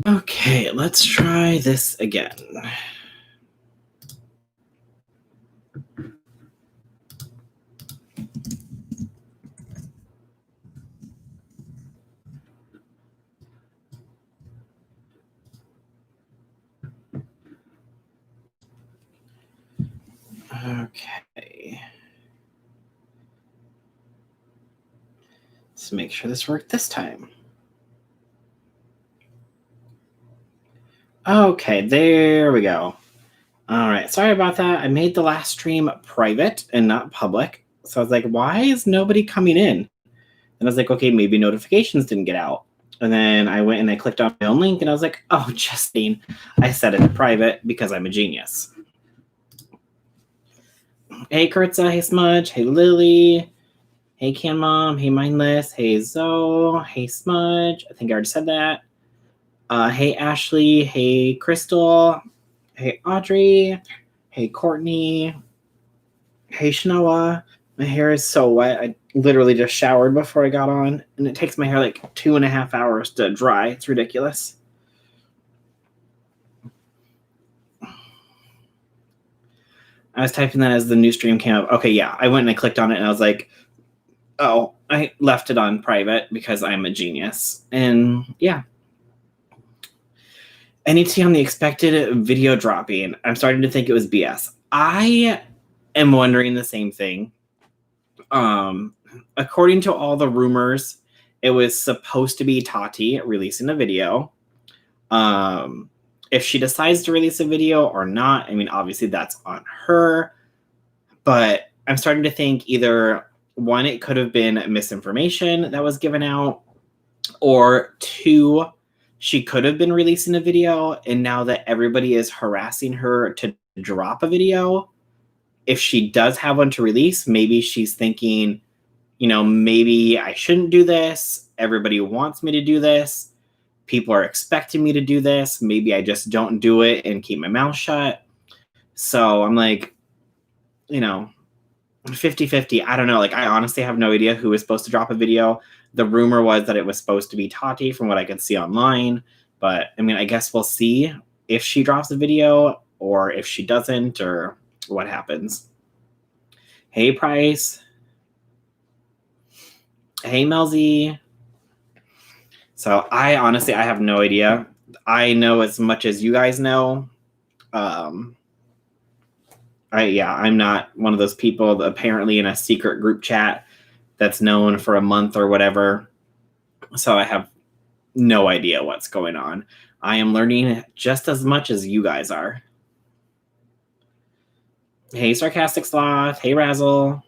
Okay, let's try this again. Okay. Let's make sure this worked this time. Okay, there we go. All right, sorry about that. I made the last stream private and not public. So I was like, why is nobody coming in? And I was like, okay, maybe notifications didn't get out. And then I went and I clicked on my own link and I was like, oh, Justine, I set it to private because I'm a genius. Hey, Kurtza. Hey, Smudge. Hey, Lily. Hey, Can Mom. Hey, Mindless. Hey, Zoe. Hey, Smudge. I think I already said that. Hey, Ashley. Hey, Crystal. Hey, Audrey. Hey, Courtney. Hey, Shanoa. My hair is so wet. I literally just showered before I got on, and it takes my hair like 2.5 hours to dry. It's ridiculous. I was typing that as the new stream came up. Okay, yeah. I went and I clicked on it, and I was like, oh, I left it on private because I'm a genius. And yeah. NET on the expected video dropping. I'm starting to think it was BS. I am wondering the same thing. According to all the rumors, it was supposed to be Tati releasing a video. If she decides to release a video or not, I mean, obviously that's on her. But I'm starting to think either one, it could have been misinformation that was given out, or two, she could have been releasing a video, and now that everybody is harassing her to drop a video, if she does have one to release, maybe she's thinking, maybe I shouldn't do this. Everybody wants me to do this. People are expecting me to do this. Maybe I just don't do it and keep my mouth shut. So I'm like, 50-50. I don't know. Like, I honestly have no idea who was supposed to drop a video. The rumor was that it was supposed to be Tati from what I could see online. But, I mean, I guess we'll see if she drops a video or if she doesn't or what happens. Hey, Price. Hey, Melzy. So, I have no idea. I know as much as you guys know. I'm not one of those people apparently in a secret group chat that's known for a month or whatever. So I have no idea what's going on. I am learning just as much as you guys are. Hey, Sarcastic Sloth. Hey, Razzle.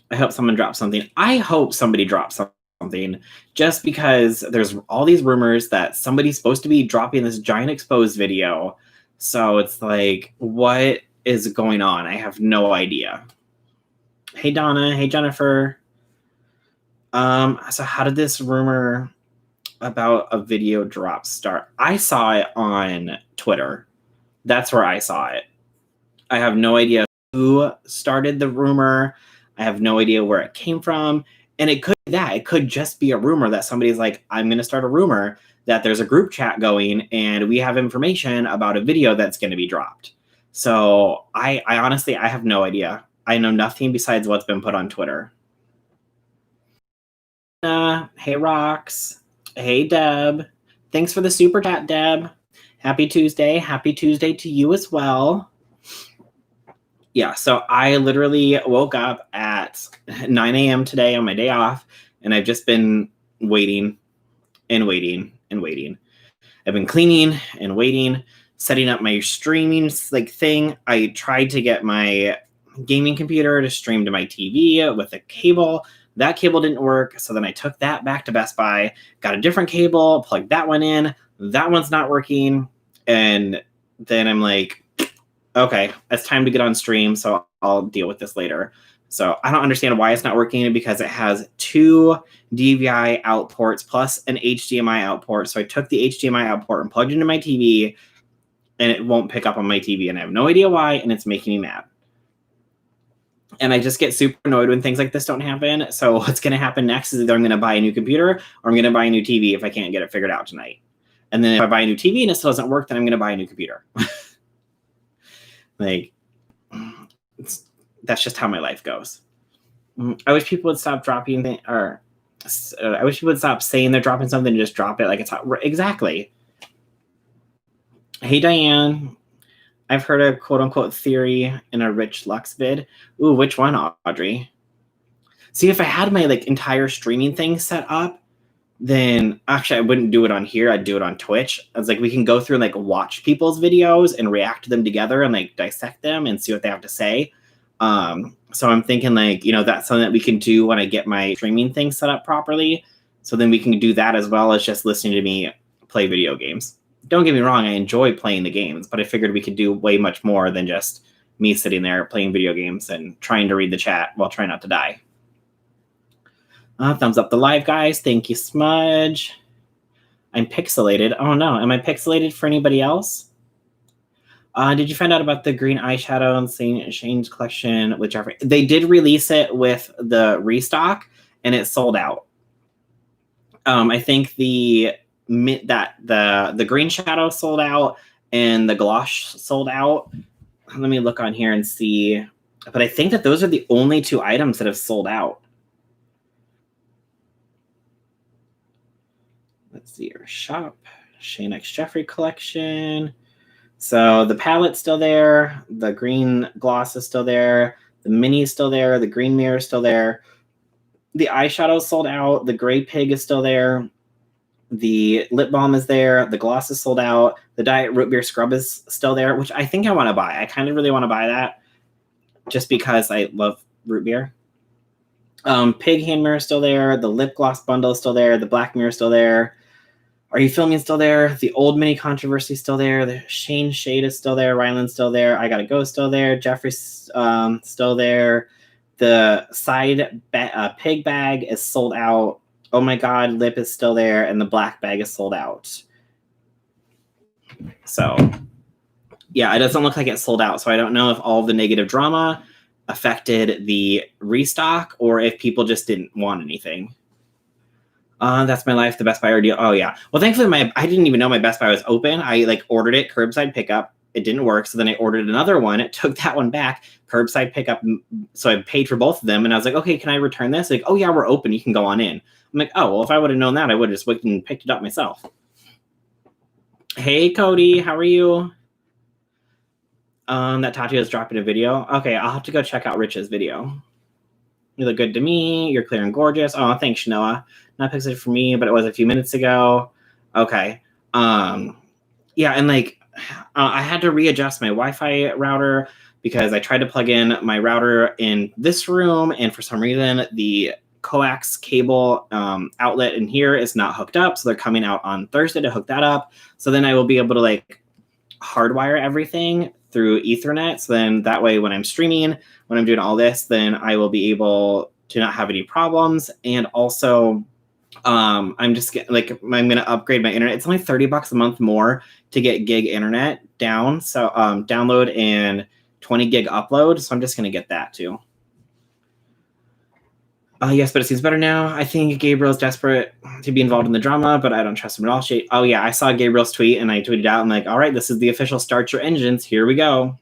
I hope someone drops something. I hope somebody drops something just because there's all these rumors that somebody's supposed to be dropping this giant exposed video. So it's like, what is going on? I have no idea. Hey, Donna. Hey, Jennifer. So how did this rumor about a video drop start? I saw it on Twitter. That's where I saw it. I have no idea who started the rumor. I have no idea where it came from. And it could be that. It could just be a rumor that somebody's like, I'm going to start a rumor that there's a group chat going and we have information about a video that's going to be dropped. So I honestly, I have no idea. I know nothing besides what's been put on Twitter. Hey, Rox. Hey, Deb. Thanks for the super chat, Deb. Happy Tuesday. Happy Tuesday to you as well. Yeah, so I literally woke up at 9 a.m. today on my day off, and I've just been waiting and waiting and waiting. I've been cleaning and waiting, setting up my streaming thing. I tried to get my gaming computer to stream to my TV with a cable. That cable didn't work, so then I took that back to Best Buy, got a different cable, plugged that one in. That one's not working, and then I'm like, okay, it's time to get on stream, so I'll deal with this later. So I don't understand why it's not working because it has 2 DVI out ports plus an HDMI out port. So I took the HDMI out port and plugged it into my TV, and it won't pick up on my TV, and I have no idea why, and it's making me mad. And I just get super annoyed when things like this don't happen. So what's going to happen next is either I'm going to buy a new computer or I'm going to buy a new TV if I can't get it figured out tonight. And then if I buy a new TV and it still doesn't work, then I'm going to buy a new computer. Like, that's just how my life goes. I wish people would stop dropping I wish people would stop saying they're dropping something and just drop it like it's hot. Exactly. Hey, Diane. I've heard a quote-unquote theory in a Rich Lux vid. Ooh, which one, Audrey? See, if I had my like entire streaming thing set up, then actually I wouldn't do it on here. I'd do it on Twitch. I was like, we can go through and like watch people's videos and react to them together and like dissect them and see what they have to say. So I'm thinking like, you know, that's something that we can do when I get my streaming thing set up properly. So then we can do that as well as just listening to me play video games. Don't get me wrong, I enjoy playing the games, but I figured we could do way much more than just me sitting there playing video games and trying to read the chat while trying not to die. Thumbs up the live, guys. Thank you, Smudge. I'm pixelated. Oh, no. Am I pixelated for anybody else? Did you find out about the green eyeshadow and St. Shane's collection with Geoffrey? They did release it with the restock, and it sold out. I think the green shadow sold out and the gloss sold out. Let me look on here and see. But I think that those are the only two items that have sold out. Let's see your shop. Shane X Geoffrey collection. So the palette's still there. The green gloss is still there. The mini is still there. The green mirror is still there. The eyeshadow sold out. The gray pig is still there. The lip balm is there. The gloss is sold out. The Diet Root Beer Scrub is still there, which I think I want to buy. I kind of really want to buy that just because I love root beer. Pig hand mirror is still there. The lip gloss bundle is still there. The black mirror is still there. Are You Filming is still there. The old mini controversy is still there. The Shane Shade is still there. Ryland's still there. I Gotta Go is still there. Geoffrey's still there. The side pig bag is sold out. Oh my God, lip is still there. And the black bag is sold out. So, yeah, it doesn't look like it's sold out. So I don't know if all of the negative drama affected the restock or if people just didn't want anything. That's my life. The Best Buy ordeal. Oh yeah. Well, thankfully I didn't even know my Best Buy was open. I like ordered it curbside pickup. It didn't work. So then I ordered another one. It took that one back curbside pickup. So I paid for both of them. And I was like, okay, can I return this? Like, oh yeah, we're open. You can go on in. I'm like, oh, well, if I would have known that, I would have just went and picked it up myself. Hey, Cody, how are you? That Tati was dropping a video. Okay, I'll have to go check out Rich's video. You look good to me. You're clear and gorgeous. Oh, thanks, Shanoa. Not pixelated for me, but it was a few minutes ago. Okay. Yeah, and like I had to readjust my Wi-Fi router because I tried to plug in my router in this room, and for some reason the coax cable outlet in here is not hooked up. So they're coming out on Thursday to hook that up. So then I will be able to like hardwire everything through Ethernet. So then that way when I'm streaming, when I'm doing all this, then I will be able to not have any problems. And also I'm just getting like, I'm going to upgrade my internet. It's only $30 a month more to get gig internet down. So download and 20 gig upload. So I'm just going to get that too. Yes, but it seems better now. I think Gabriel's desperate to be involved in the drama, but I don't trust him at all. Oh, yeah, I saw Gabriel's tweet, and I tweeted out, I'm like, all right, this is the official Start Your Engines. Here we go.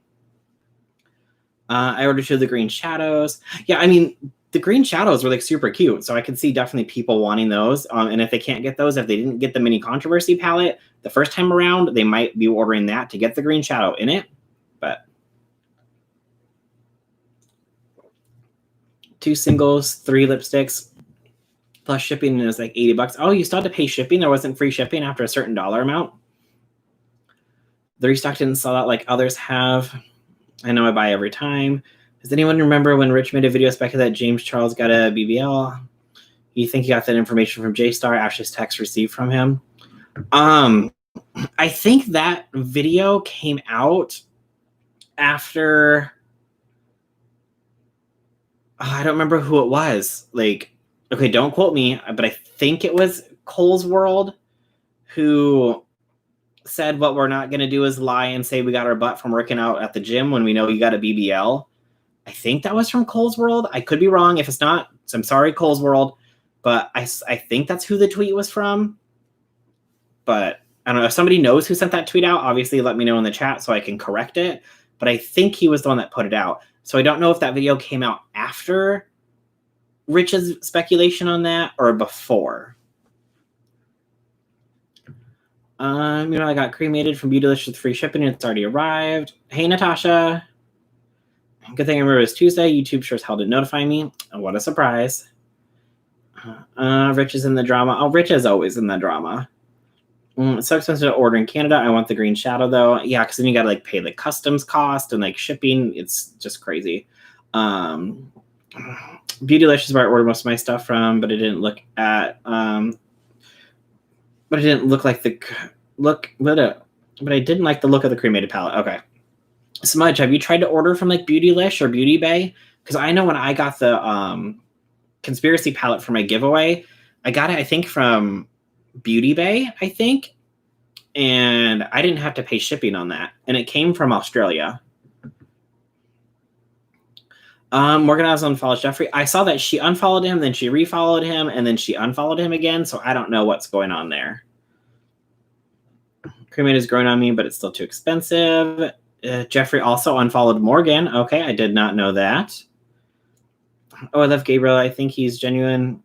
I ordered 2 of the green shadows. Yeah, I mean, the green shadows were, like, super cute, so I could see definitely people wanting those. And if they can't get those, if they didn't get the mini controversy palette the first time around, they might be ordering that to get the green shadow in it, but... 2 singles, 3 lipsticks, plus shipping is like $80. Oh, you still had to pay shipping? There wasn't free shipping after a certain dollar amount? The restock didn't sell out like others have. I know I buy every time. Does anyone remember when Rich made a video speculating that James Charles got a BBL? You think he got that information from J-Star, Ash's text received from him? I think that video came out after... I don't remember who it was. Like, okay, don't quote me, but I think it was Cole's World who said what we're not going to do is lie and say we got our butt from working out at the gym when we know you got a BBL. I think that was from Cole's World. I could be wrong. If it's not, so I'm sorry, Cole's World. But I think that's who the tweet was from. But I don't know if somebody knows who sent that tweet out. Obviously, let me know in the chat so I can correct it. But I think he was the one that put it out. So I don't know if that video came out after Rich's speculation on that or before. I got cremated from Beautylicious with free shipping and it's already arrived. Hey, Natasha. Good thing I remember it was Tuesday. YouTube sure as hell didn't notify me. Oh, what a surprise. Rich is in the drama. Oh, Rich is always in the drama. It's so expensive to order in Canada. I want the green shadow though. Yeah, because then you gotta pay the customs cost and shipping. It's just crazy. Beautylicious is where I ordered most of my stuff from, but it didn't look at but it didn't look like the look. But I didn't like the look of the cremated palette. Okay. Smudge, have you tried to order from Beautylish or Beauty Bay? Because I know when I got the conspiracy palette for my giveaway, I got it, I think, from Beauty Bay, I think. And I didn't have to pay shipping on that. And it came from Australia. Morgan has unfollowed Geoffrey. I saw that she unfollowed him, then she refollowed him, and then she unfollowed him again. So I don't know what's going on there. Cremate is growing on me, but it's still too expensive. Geoffrey also unfollowed Morgan. Okay, I did not know that. Oh, I love Gabriel. I think he's genuine.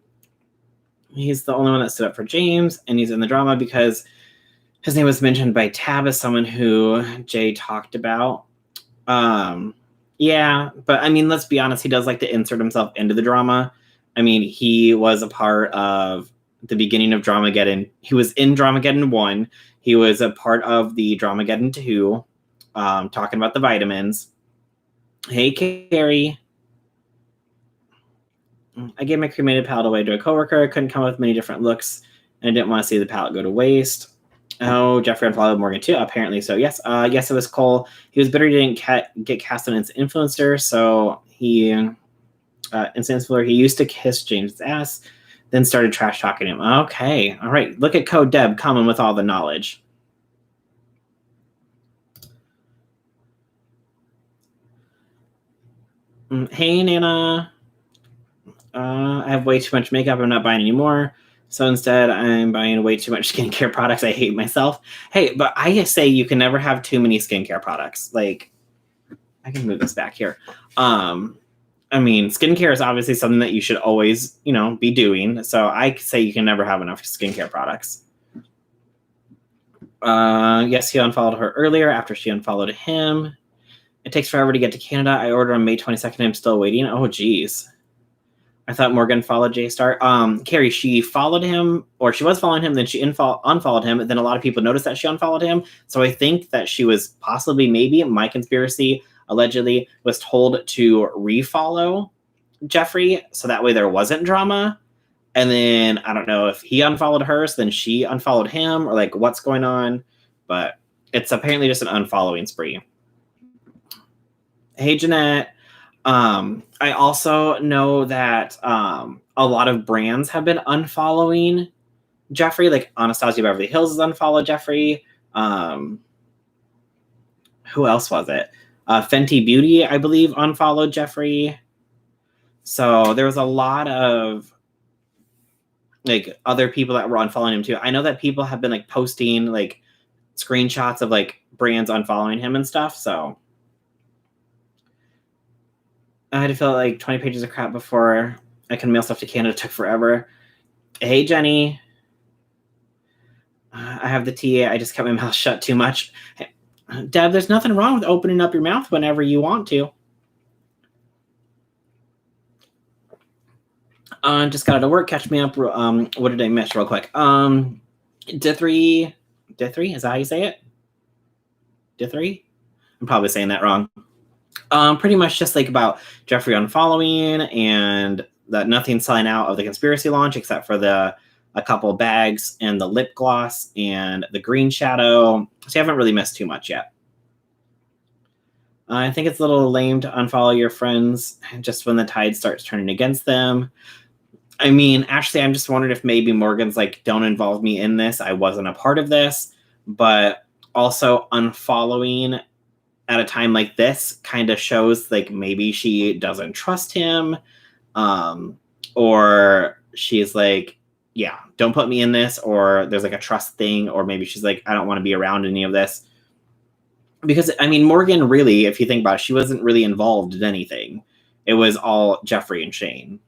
He's the only one that stood up for James, and he's in the drama because his name was mentioned by Tab as someone who Jay talked about. Yeah, but I mean, let's be honest. He does like to insert himself into the drama. I mean, he was a part of the beginning of Dramageddon. He was in Dramageddon 1. He was a part of the Dramageddon 2. Talking about the vitamins. Hey, Carrie. I gave my cremated palette away to a coworker. I couldn't come up with many different looks, and I didn't want to see the palette go to waste. Oh, Geoffrey unfollowed Morgan too. Apparently so. Yes. Yes, it was Cole. He was bitter he didn't get cast on its influencer, so he influencer. He used to kiss James' ass, then started trash talking him. Okay. All right. Look at Code Deb coming with all the knowledge. Hey, Nana. I have way too much makeup. I'm not buying anymore. So instead, I'm buying way too much skincare products. I hate myself. Hey, but I say you can never have too many skincare products. I can move this back here. I mean, skincare is obviously something that you should always, be doing. So I say you can never have enough skincare products. Yes, he unfollowed her earlier after she unfollowed him. It takes forever to get to Canada. I ordered on May 22nd. I'm still waiting. Oh, geez. I thought Morgan followed J-Star. Carrie, she followed him, or she was following him, then she unfollowed him, and then a lot of people noticed that she unfollowed him. So I think that she was possibly, maybe, my conspiracy, allegedly, was told to refollow Geoffrey, so that way there wasn't drama. And then, I don't know if he unfollowed her, so then she unfollowed him, or what's going on. But it's apparently just an unfollowing spree. Hey, Jeanette. I also know that a lot of brands have been unfollowing Geoffrey. Anastasia Beverly Hills has unfollowed Geoffrey. Who else was it? Fenty Beauty, I believe, unfollowed Geoffrey. So there was a lot of other people that were unfollowing him too. I know that people have been posting screenshots of brands unfollowing him and stuff. So I had to fill out 20 pages of crap before I can mail stuff to Canada. It took forever. Hey, Jenny. I have the tea. I just kept my mouth shut too much. Hey, Deb, there's nothing wrong with opening up your mouth whenever you want to. Just got out of work. Catch me up. What did I miss real quick? Dithry? Is that how you say it? Dithry? I'm probably saying that wrong. Pretty much just about Geoffrey unfollowing and that nothing's selling out of the conspiracy launch except for a couple bags and the lip gloss and the green shadow. So you haven't really missed too much yet. I think it's a little lame to unfollow your friends just when the tide starts turning against them. I mean, actually, I'm just wondering if maybe Morgan's don't involve me in this. I wasn't a part of this, but also unfollowing at a time like this kind of shows maybe she doesn't trust him, or she's yeah, don't put me in this, or there's like a trust thing, or maybe she's like, I don't want to be around any of this. Because, I mean, Morgan really, if you think about it, she wasn't really involved in anything. It was all Geoffrey and Shane.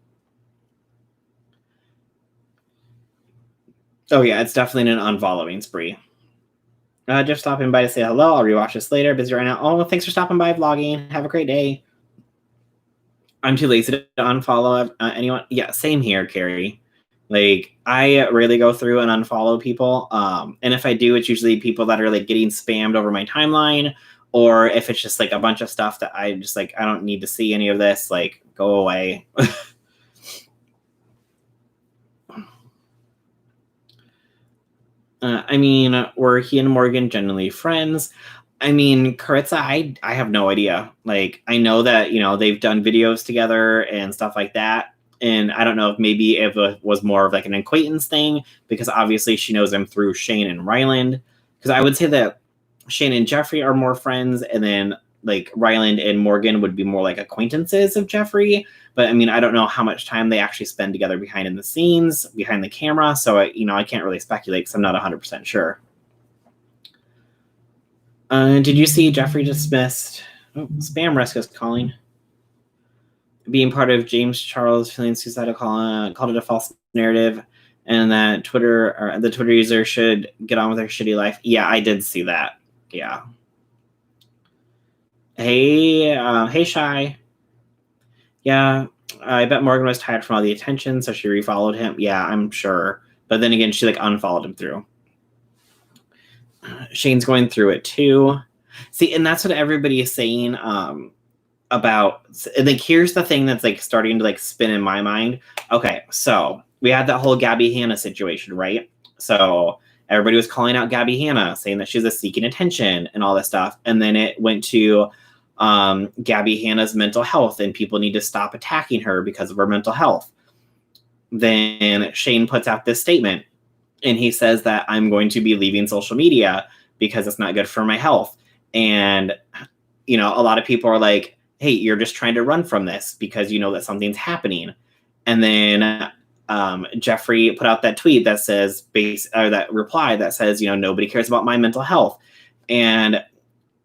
Oh, yeah, it's definitely an unfollowing spree. Just stopping by to say hello. I'll rewatch this later. Busy right now. Oh, thanks for stopping by, vlogging. Have a great day. I'm too lazy to unfollow anyone. Yeah, same here, Carrie. Like, I really go through and unfollow people. And if I do, it's usually people that are like getting spammed over my timeline, or if it's just like a bunch of stuff that I just like, I don't need to see any of this. Like, go away. I mean, were he and Morgan generally friends? I mean, Caritza, I have no idea. Like, I know that, you know, they've done videos together and stuff like that. And I don't know if maybe it was more of like an acquaintance thing, because obviously she knows him through Shane and Ryland. Because I would say that Shane and Geoffrey are more friends, and then like Ryland and Morgan would be more like acquaintances of Geoffrey. But I mean, I don't know how much time they actually spend together behind in the scenes, behind the camera. So, I can't really speculate because I'm not 100% sure. Did you see Geoffrey dismissed? Oh, spam risk is calling. Being part of James Charles feeling suicidal, called it a false narrative, and that the Twitter user should get on with their shitty life. Yeah, I did see that. Yeah. Hey, Shy. Yeah, I bet Morgan was tired from all the attention, so she refollowed him. Yeah, I'm sure. But then again, she like unfollowed him through. Shane's going through it too. See, and that's what everybody is saying about. Like, here's the thing that's like starting to like spin in my mind. Okay, so we had that whole Gabby Hanna situation, right? So everybody was calling out Gabby Hanna, saying that she's a seeking attention and all this stuff. And then it went to Gabby Hanna's mental health, and people need to stop attacking her because of her mental health. Then Shane puts out this statement, and he says that I'm going to be leaving social media because it's not good for my health. And, a lot of people are like, hey, you're just trying to run from this because you know that something's happening. And then Geoffrey put out that tweet that says, that reply that says, nobody cares about my mental health. And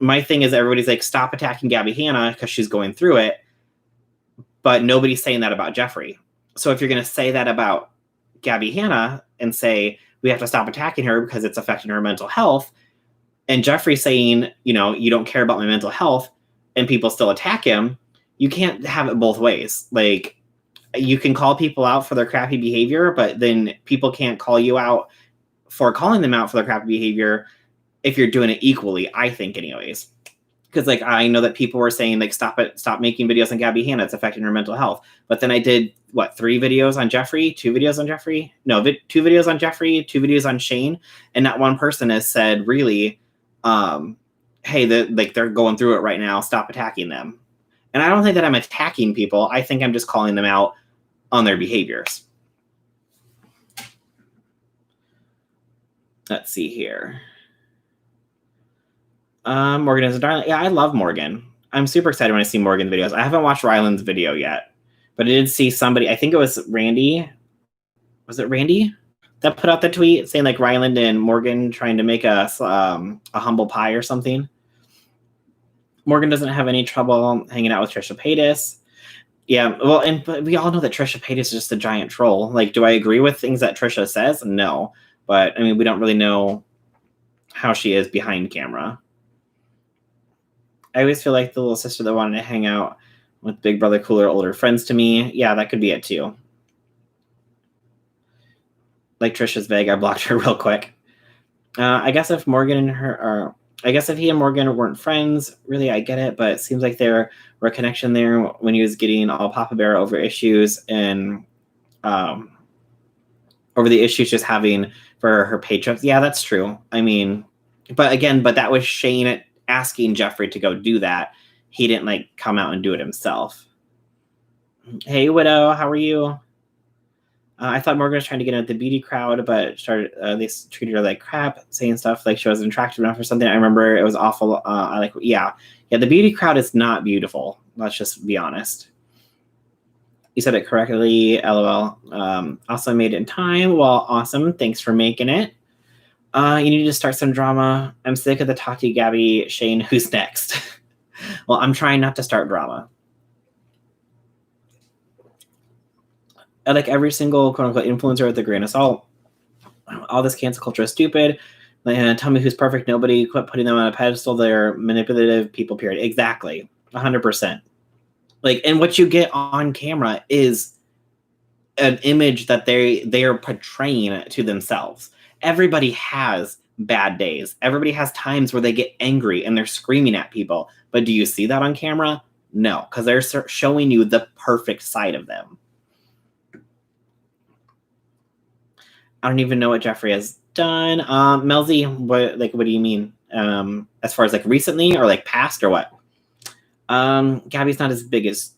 my thing is, everybody's like, stop attacking Gabby Hanna because she's going through it. But nobody's saying that about Geoffrey. So if you're going to say that about Gabby Hanna and say, we have to stop attacking her because it's affecting her mental health, and Geoffrey saying, you don't care about my mental health, and people still attack him, you can't have it both ways. Like, you can call people out for their crappy behavior, but then people can't call you out for calling them out for their crappy behavior if you're doing it equally, I think, anyways. Because, like, I know that people were saying, like, stop making videos on Gabby Hanna, it's affecting her mental health. But then I did, 3 videos on Geoffrey, 2 videos on Geoffrey? No, 2 videos on Geoffrey, 2 videos on Shane, and not one person has said, really, hey, they're going through it right now, stop attacking them. And I don't think that I'm attacking people. I think I'm just calling them out on their behaviors. Let's see here. Morgan is a darling. Yeah, I love Morgan. I'm super excited when I see Morgan videos. I haven't watched Ryland's video yet, but I did see somebody, I think it was Randy. Was it Randy that put out the tweet saying like Ryland and Morgan trying to make a humble pie or something? Morgan doesn't have any trouble hanging out with Trisha Paytas. Yeah, well, but we all know that Trisha Paytas is just a giant troll. Like, do I agree with things that Trisha says? No. But, I mean, we don't really know how she is behind camera. I always feel like the little sister that wanted to hang out with Big Brother cooler older friends to me. Yeah, that could be it too. Like Trisha's vague, I blocked her real quick. I guess if Morgan and her are... I guess if he and Morgan weren't friends, really, I get it, but it seems like there were a connection there when he was getting all Papa Bear over issues and over the issues just having for her paychecks. Yeah, that's true. I mean, but that was Shane asking Geoffrey to go do that. He didn't like come out and do it himself. Hey, Widow, how are you? I thought Morgan was trying to get in with the beauty crowd, but they treated her like crap, saying stuff like she wasn't attractive enough or something. I remember it was awful. The beauty crowd is not beautiful. Let's just be honest. You said it correctly, LOL. Also made it in time. Well, awesome. Thanks for making it. You need to start some drama. I'm sick of the Tati, Gabby, Shane. Who's next? Well, I'm trying not to start drama. I like every single quote-unquote influencer with a grain of salt. All this cancel culture is stupid. Tell me who's perfect. Nobody. Quit putting them on a pedestal. They're manipulative people, period. Exactly. 100%. Like, and what you get on camera is an image that they are portraying to themselves. Everybody has bad days. Everybody has times where they get angry and they're screaming at people. But do you see that on camera? No, because they're showing you the perfect side of them. I don't even know what Geoffrey has done. Melzy, what do you mean? As far as like recently or like past or what? Gabby's not as big as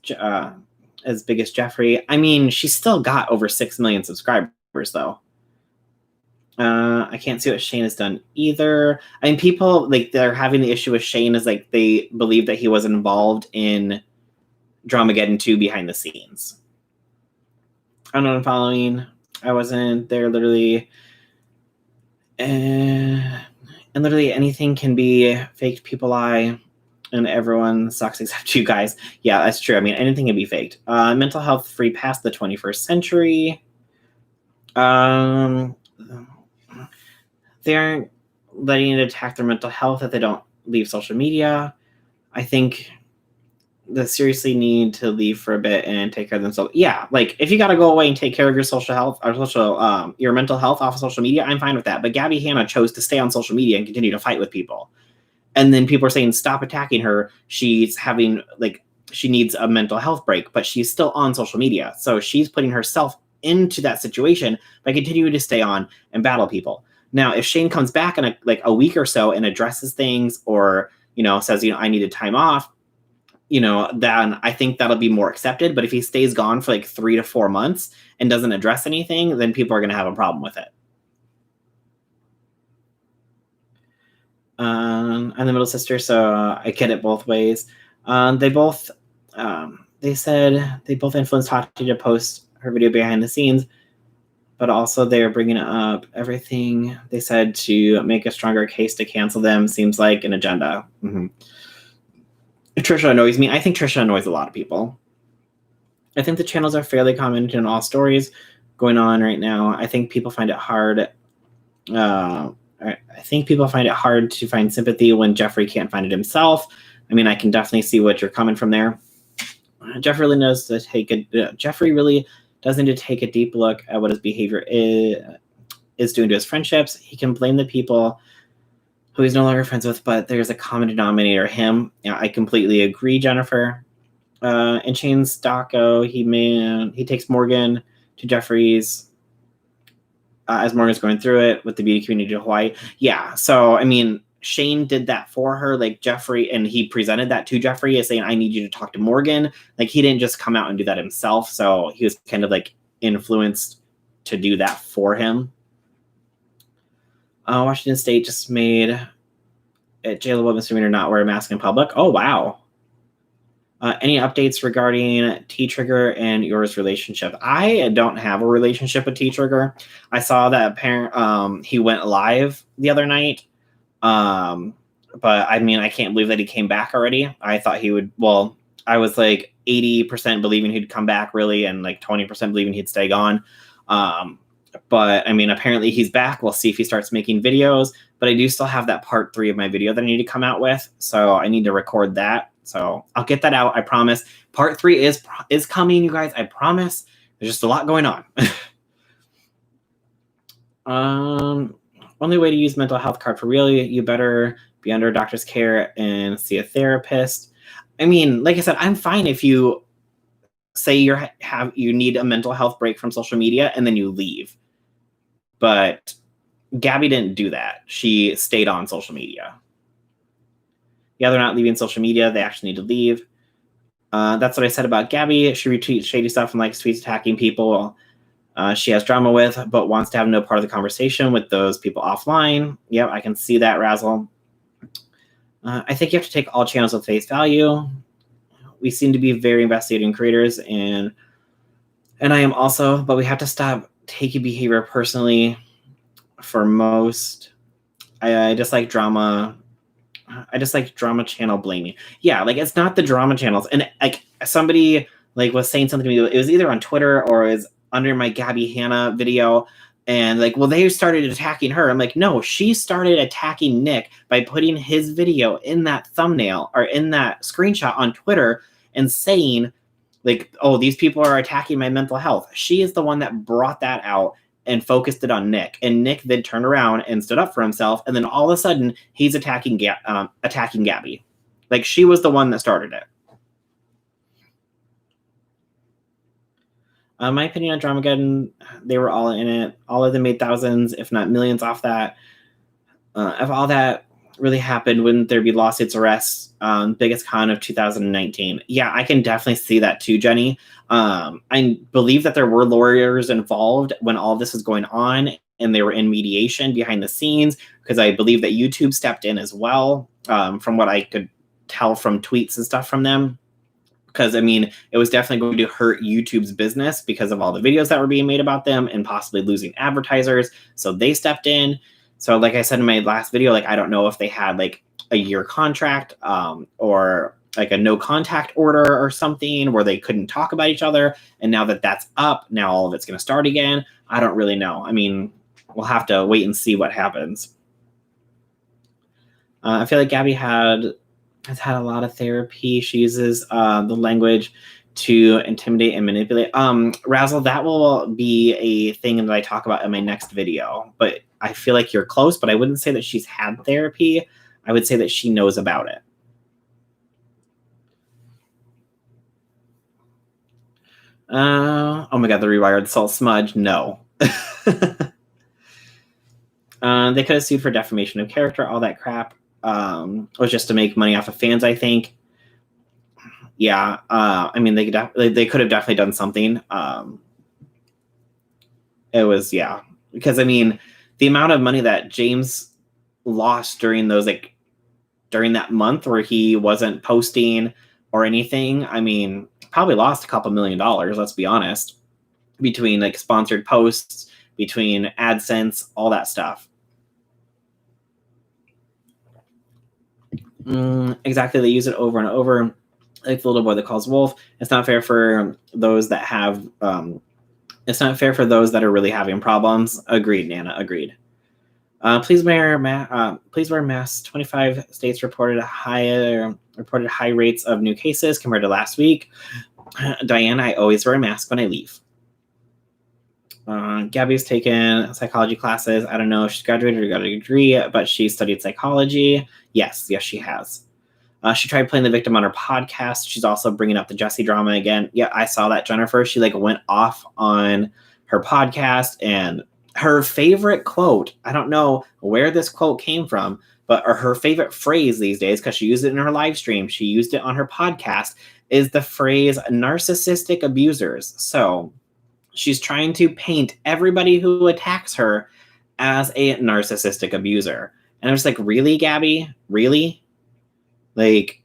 Geoffrey. I mean, she's still got over 6 million subscribers though. I can't see what Shane has done either. I mean, people like they're having the issue with Shane is like they believe that he was involved in Dramageddon 2 behind the scenes. I don't know what I'm following. I wasn't there literally. And literally anything can be faked. People lie. And everyone sucks except you guys. Yeah, that's true. I mean, anything can be faked. Mental health free past the 21st century. They aren't letting it attack their mental health if they don't leave social media. I think they seriously need to leave for a bit and take care of themselves. Yeah, like if you got to go away and take care of your social health or your mental health off of social media, I'm fine with that. But Gabby Hanna chose to stay on social media and continue to fight with people. And then people are saying, stop attacking her. She's having, like, she needs a mental health break, but she's still on social media. So she's putting herself into that situation by continuing to stay on and battle people. Now, if Shane comes back in a week or so and addresses things or, says, I needed time off, then I think that'll be more accepted. But if he stays gone for like 3 to 4 months and doesn't address anything, then people are going to have a problem with it. I'm the middle sister, so I get it both ways. They said they both influenced Tati to post her video behind the scenes, but also they're bringing up everything they said to make a stronger case to cancel them. Seems like an agenda. Mm-hmm. Trisha annoys me. I think Trisha annoys a lot of people. I think the channels are fairly commented on all stories going on right now. I think people find it hard. I think people find it hard to find sympathy when Geoffrey can't find it himself. I mean, I can definitely see what you're coming from there. Geoffrey really does need to take a deep look at what his behavior is doing to his friendships. He can blame the people who he's no longer friends with, but there's a common denominator, him. Yeah, I completely agree, Jennifer. In Shane's doco, he takes Morgan to Geoffrey's as Morgan's going through it with the beauty community of Hawaii. Yeah, so, I mean, Shane did that for her, like Geoffrey, and he presented that to Geoffrey as saying, I need you to talk to Morgan. Like, he didn't just come out and do that himself, so he was kind of, like, influenced to do that for him. Washington State just made it jailable misdemeanor not wear a mask in public. Oh, wow. Any updates regarding T-Trigger and yours relationship? I don't have a relationship with T-Trigger. I saw that he went live the other night. But I mean, I can't believe that he came back already. I thought he would. Well, I was like 80% believing he'd come back really, and like 20% believing he'd stay gone. But I mean, apparently he's back. We'll see if he starts making videos. But I do still have that part 3 of my video that I need to come out with. So I need to record that. So I'll get that out. I promise. Part 3 is coming, you guys. I promise. There's just a lot going on. Only way to use mental health card for real, you better be under a doctor's care and see a therapist. I mean, like I said, I'm fine if you say you need a mental health break from social media and then you leave. But Gabby didn't do that. She stayed on social media. Yeah, they're not leaving social media. They actually need to leave. That's what I said about Gabby. She retweets shady stuff and likes tweets attacking people she has drama with, but wants to have no part of the conversation with those people offline. Yep, I can see that, Razzle. I think you have to take all channels with face value. We seem to be very investigating creators, and And I am also, but we have to stop taking behavior personally for most. I just like drama. I just like drama channel blaming. Yeah, like it's not the drama channels. And like somebody like was saying something to me. It was either on Twitter or it was under my Gabby Hanna video. And like, well, they started attacking her. I'm like, no, she started attacking Nick by putting his video in that thumbnail or in that screenshot on Twitter and saying, like, oh, these people are attacking my mental health. She is the one that brought that out and focused it on Nick. And Nick then turned around and stood up for himself. And then all of a sudden, he's attacking Gabby. Like, she was the one that started it. My opinion on Dramageddon, they were all in it. All of them made thousands, if not millions, off that. If all that really happened, wouldn't there be lawsuits, arrests? Biggest con of 2019. Yeah, I can definitely see that too, Jenny. I believe that there were lawyers involved when all this was going on, and they were in mediation behind the scenes, because I believe that YouTube stepped in as well, from what I could tell from tweets and stuff from them. Because, I mean, it was definitely going to hurt YouTube's business because of all the videos that were being made about them and possibly losing advertisers. So they stepped in. So like I said in my last video, like, I don't know if they had like a year contract or like a no contact order or something where they couldn't talk about each other. And now that that's up, now all of it's going to start again. I don't really know. I mean, we'll have to wait and see what happens. I feel like Gabby has had a lot of therapy. She uses the language to intimidate and manipulate. Razzle, that will be a thing that I talk about in my next video. But I feel like you're close, but I wouldn't say that she's had therapy. I would say that she knows about it. Oh my god, the rewired soul smudge. No. They could have sued for defamation of character, all that crap. Was just to make money off of fans, I think. Yeah, I mean, they could have definitely done something. It was, yeah, because I mean, the amount of money that James lost during that month where he wasn't posting or anything, I mean, probably lost a couple $1 million, let's be honest, between like sponsored posts, between AdSense, all that stuff. Exactly, they use it over and over, like the little boy that calls wolf. It's not fair for those that have it's not fair for those that are really having problems. Agreed, Nana, agreed. Please wear masks. 25 states reported high rates of new cases compared to last week. Diane, I always wear a mask when I leave. Gabby's taken psychology classes. I don't know if she's graduated or got a degree, but she studied psychology. Yes, she has. She tried playing the victim on her podcast. She's also bringing up the Jesse drama again. Yeah, I saw that, Jennifer. She like went off on her podcast, and her favorite quote, I don't know where this quote came from, but her favorite phrase these days, because she used it in her live stream, she used it on her podcast, is the phrase narcissistic abusers. So she's trying to paint everybody who attacks her as a narcissistic abuser. And I was like, really, Gabby? Really? Like,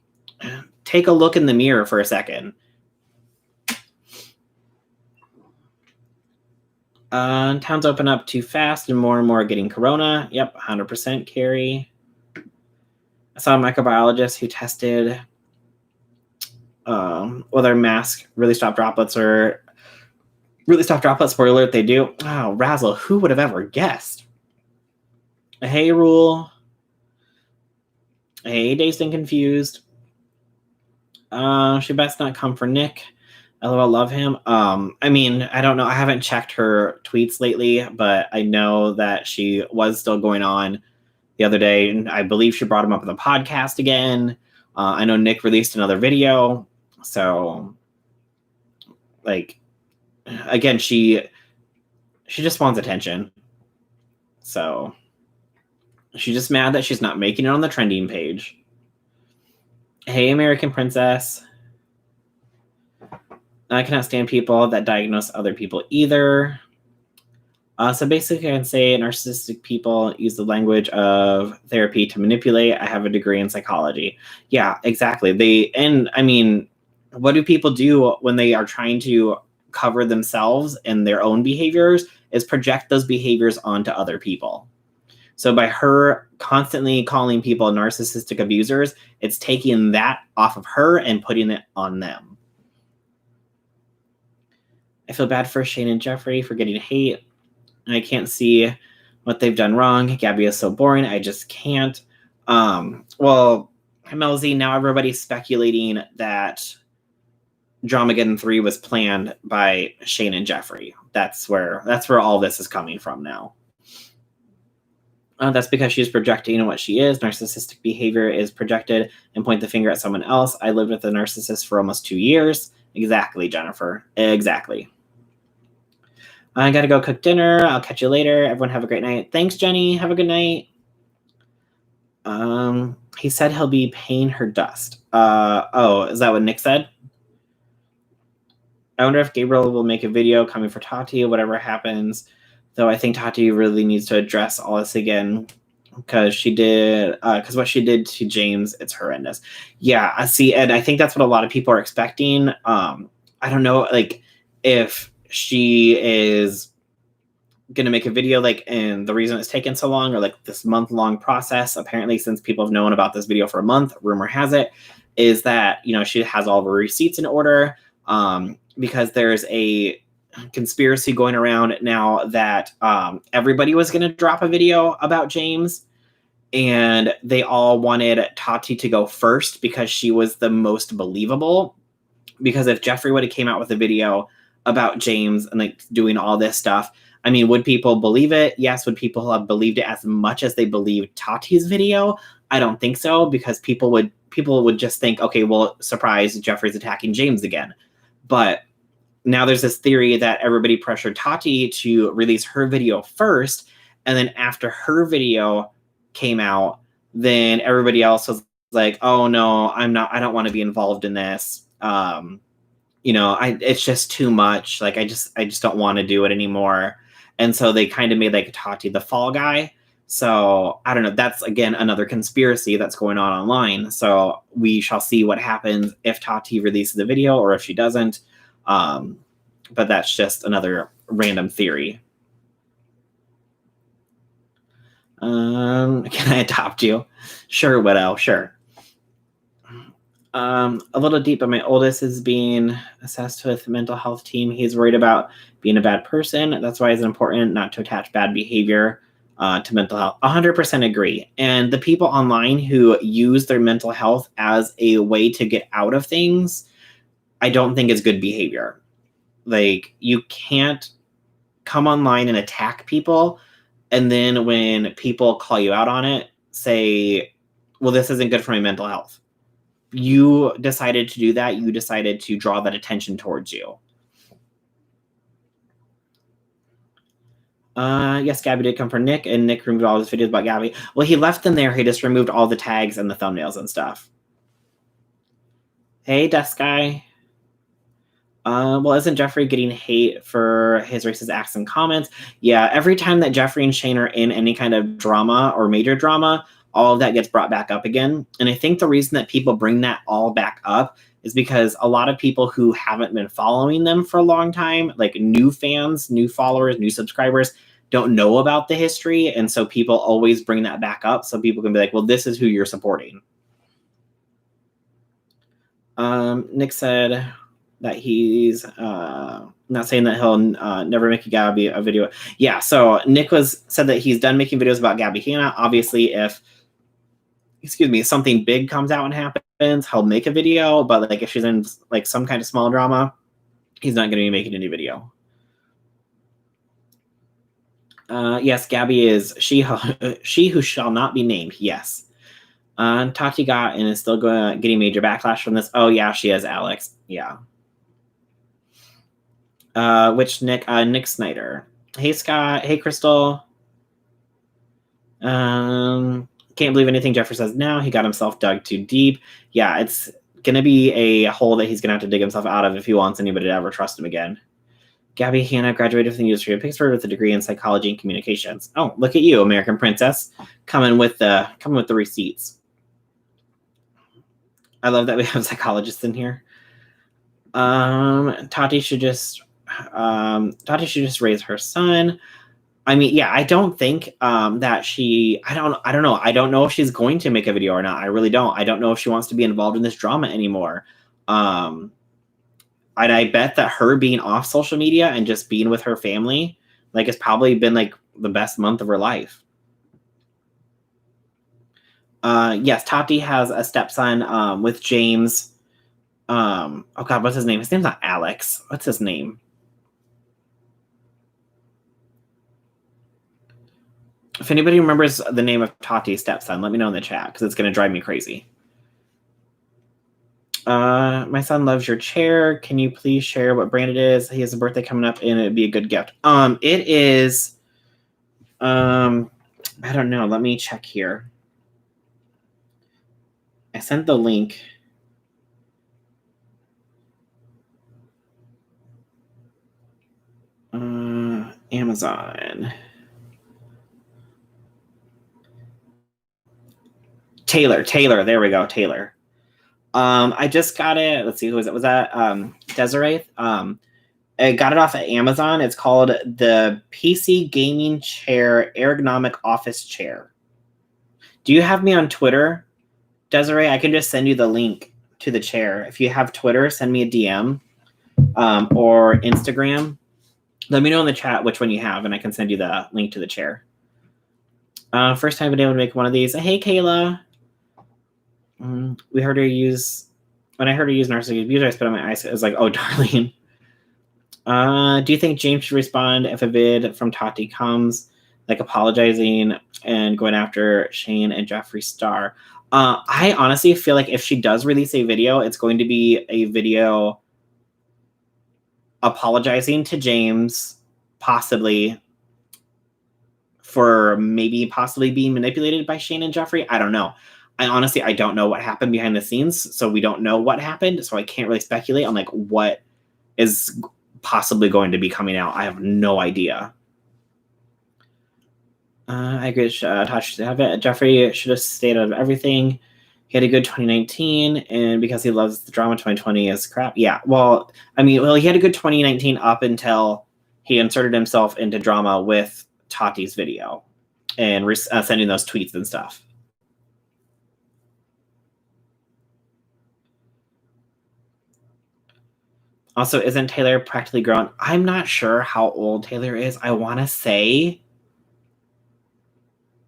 take a look in the mirror for a second. Towns open up too fast and more are getting corona. Yep, 100%, Carrie. I saw a microbiologist who tested whether masks really stop droplets or really stop droplets. Spoiler alert, they do. Oh, Razzle, who would have ever guessed? Hey, Rule. Hey, Dazed and Confused. She best not come for Nick. LOL, love him. I mean, I don't know. I haven't checked her tweets lately, but I know that she was still going on the other day. And I believe she brought him up in the podcast again. I know Nick released another video. So, like, again, she just wants attention. So, she's just mad that she's not making it on the trending page. Hey, American Princess. I cannot stand people that diagnose other people either. So basically, I can say narcissistic people use the language of therapy to manipulate. I have a degree in psychology. Yeah, exactly. And I mean, what do people do when they are trying to cover themselves and their own behaviors is project those behaviors onto other people. So by her constantly calling people narcissistic abusers, it's taking that off of her and putting it on them. I feel bad for Shane and Geoffrey for getting hate. I can't see what they've done wrong. Gabby is so boring. I just can't. Well, MLZ, now everybody's speculating that Dramageddon 3 was planned by Shane and Geoffrey. That's where all this is coming from now. That's because she's projecting what she is. Narcissistic behavior is projected and point the finger at someone else. I lived with a narcissist for almost 2 years. Exactly, Jennifer. Exactly. I gotta go cook dinner. I'll catch you later. Everyone have a great night. Thanks, Jenny. Have a good night. He said he'll be paying her dust. Oh, is that what Nick said? I wonder if Gabriel will make a video coming for Tati or whatever happens. Though I think Tati really needs to address all this again because what she did to James, it's horrendous. Yeah, I see, and I think that's what a lot of people are expecting. I don't know, like, if she is gonna make a video, like, and the reason it's taken so long, or like this month-long process, apparently since people have known about this video for a month, rumor has it, is that, you know, she has all of her receipts in order, because there's a conspiracy going around now that everybody was going to drop a video about James, and they all wanted Tati to go first because she was the most believable. Because if Geoffrey would have came out with a video about James and like doing all this stuff, I mean, would people believe it? Yes. Would people have believed it as much as they believed Tati's video? I don't think so, because people would just think, okay, well, surprise, Geoffrey's attacking James again. But now there's this theory that everybody pressured Tati to release her video first, and then after her video came out, then everybody else was like, oh no, I don't want to be involved in this. You know, it's just too much. Like, I just don't want to do it anymore. And so they kind of made like Tati the fall guy. So I don't know. That's, again, another conspiracy that's going on online. So we shall see what happens if Tati releases the video or if she doesn't. But that's just another random theory. Can I adopt you? Sure, widow, sure. A little deep, but my oldest is being assessed with a mental health team. He's worried about being a bad person. That's why it's important not to attach bad behavior to mental health. 100% agree. And the people online who use their mental health as a way to get out of things, I don't think is good behavior. Like, you can't come online and attack people, and then when people call you out on it, say, well, this isn't good for my mental health. You decided to do that. You decided to draw that attention towards you. Yes, Gabby did come for Nick, and Nick removed all his videos about Gabby. Well, he left them there. He just removed all the tags and the thumbnails and stuff. Hey, Desk Guy. Well, isn't Geoffrey getting hate for his racist acts and comments? Yeah, every time that Geoffrey and Shane are in any kind of drama or major drama, all of that gets brought back up again. And I think the reason that people bring that all back up is because a lot of people who haven't been following them for a long time, like new fans, new followers, new subscribers, don't know about the history. And so people always bring that back up so people can be like, well, this is who you're supporting. Nick said that he's not saying that he'll never make a Gabby a video. Yeah, so Nick said that he's done making videos about Gabby Hanna. Obviously, if something big comes out and happens, he'll make a video. But like if she's in like some kind of small drama, he's not going to be making any video. Yes, Gabby is she who shall not be named. Yes. Tati got and is still getting major backlash from this. Oh yeah, she is, Alex. Yeah. Which Nick Snyder. Hey Scott. Hey Crystal. Can't believe anything Geoffrey says now. He got himself dug too deep. Yeah, it's gonna be a hole that he's gonna have to dig himself out of if he wants anybody to ever trust him again. Gabby Hanna graduated from the University of Pittsburgh with a degree in psychology and communications. Oh, look at you, American Princess, coming with the receipts. I love that we have psychologists in here. Tati should just Tati should just raise her son. I mean, yeah, I don't think that she. I don't know. I don't know if she's going to make a video or not. I really don't. I don't know if she wants to be involved in this drama anymore. And I bet that her being off social media and just being with her family, like, it's probably been like the best month of her life. Yes, Tati has a stepson with James. Oh God, what's his name? His name's not Alex. What's his name? If anybody remembers the name of Tati's stepson, let me know in the chat because it's going to drive me crazy. My son loves your chair. Can you please share what brand it is? He has a birthday coming up and it'd be a good gift. It is, I don't know. Let me check here. I sent the link. Amazon. Taylor. There we go. Taylor. I just got it. Let's see, who was it? Was that Desiree? I got it off of Amazon. It's called the PC Gaming Chair Ergonomic Office Chair. Do you have me on Twitter, Desiree? I can just send you the link to the chair. If you have Twitter, send me a DM or Instagram. Let me know in the chat which one you have, and I can send you the link to the chair. First time I've been able to make one of these. Hey, Kayla. We heard her use, when I heard her use narcissistic abuser, I spit on my eyes. It was like, oh, darling. Do you think James should respond if a vid from Tati comes, like apologizing and going after Shane and Geoffrey Star? I honestly feel like if she does release a video, it's going to be a video apologizing to James, possibly for maybe possibly being manipulated by Shane and Geoffrey. I don't know. I don't know what happened behind the scenes, so we don't know what happened. So I can't really speculate on like what is possibly going to be coming out. I have no idea. I agree. Tosh should have it. Geoffrey should have stayed out of everything. He had a good 2019, and because he loves the drama, 2020 is crap. Yeah, well, he had a good 2019 up until he inserted himself into drama with Tati's video and sending those tweets and stuff. Also, isn't Taylor practically grown? I'm not sure how old Taylor is. I want to say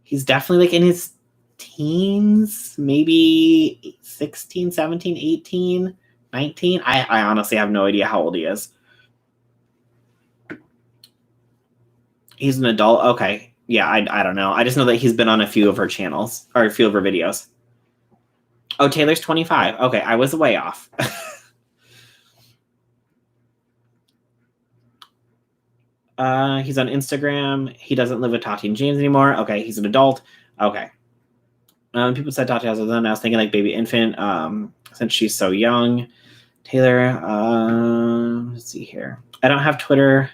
he's definitely like in his teens, maybe 16, 17, 18, 19. I honestly have no idea how old he is. He's an adult? Okay. Yeah, I don't know. I just know that he's been on a few of her channels, or a few of her videos. Oh, Taylor's 25. Okay, I was way off. He's on Instagram. He doesn't live with Tati and James anymore. Okay, he's an adult. Okay. People said Tati has a son. I was thinking like baby infant, since she's so young. Taylor, let's see here. I don't have Twitter,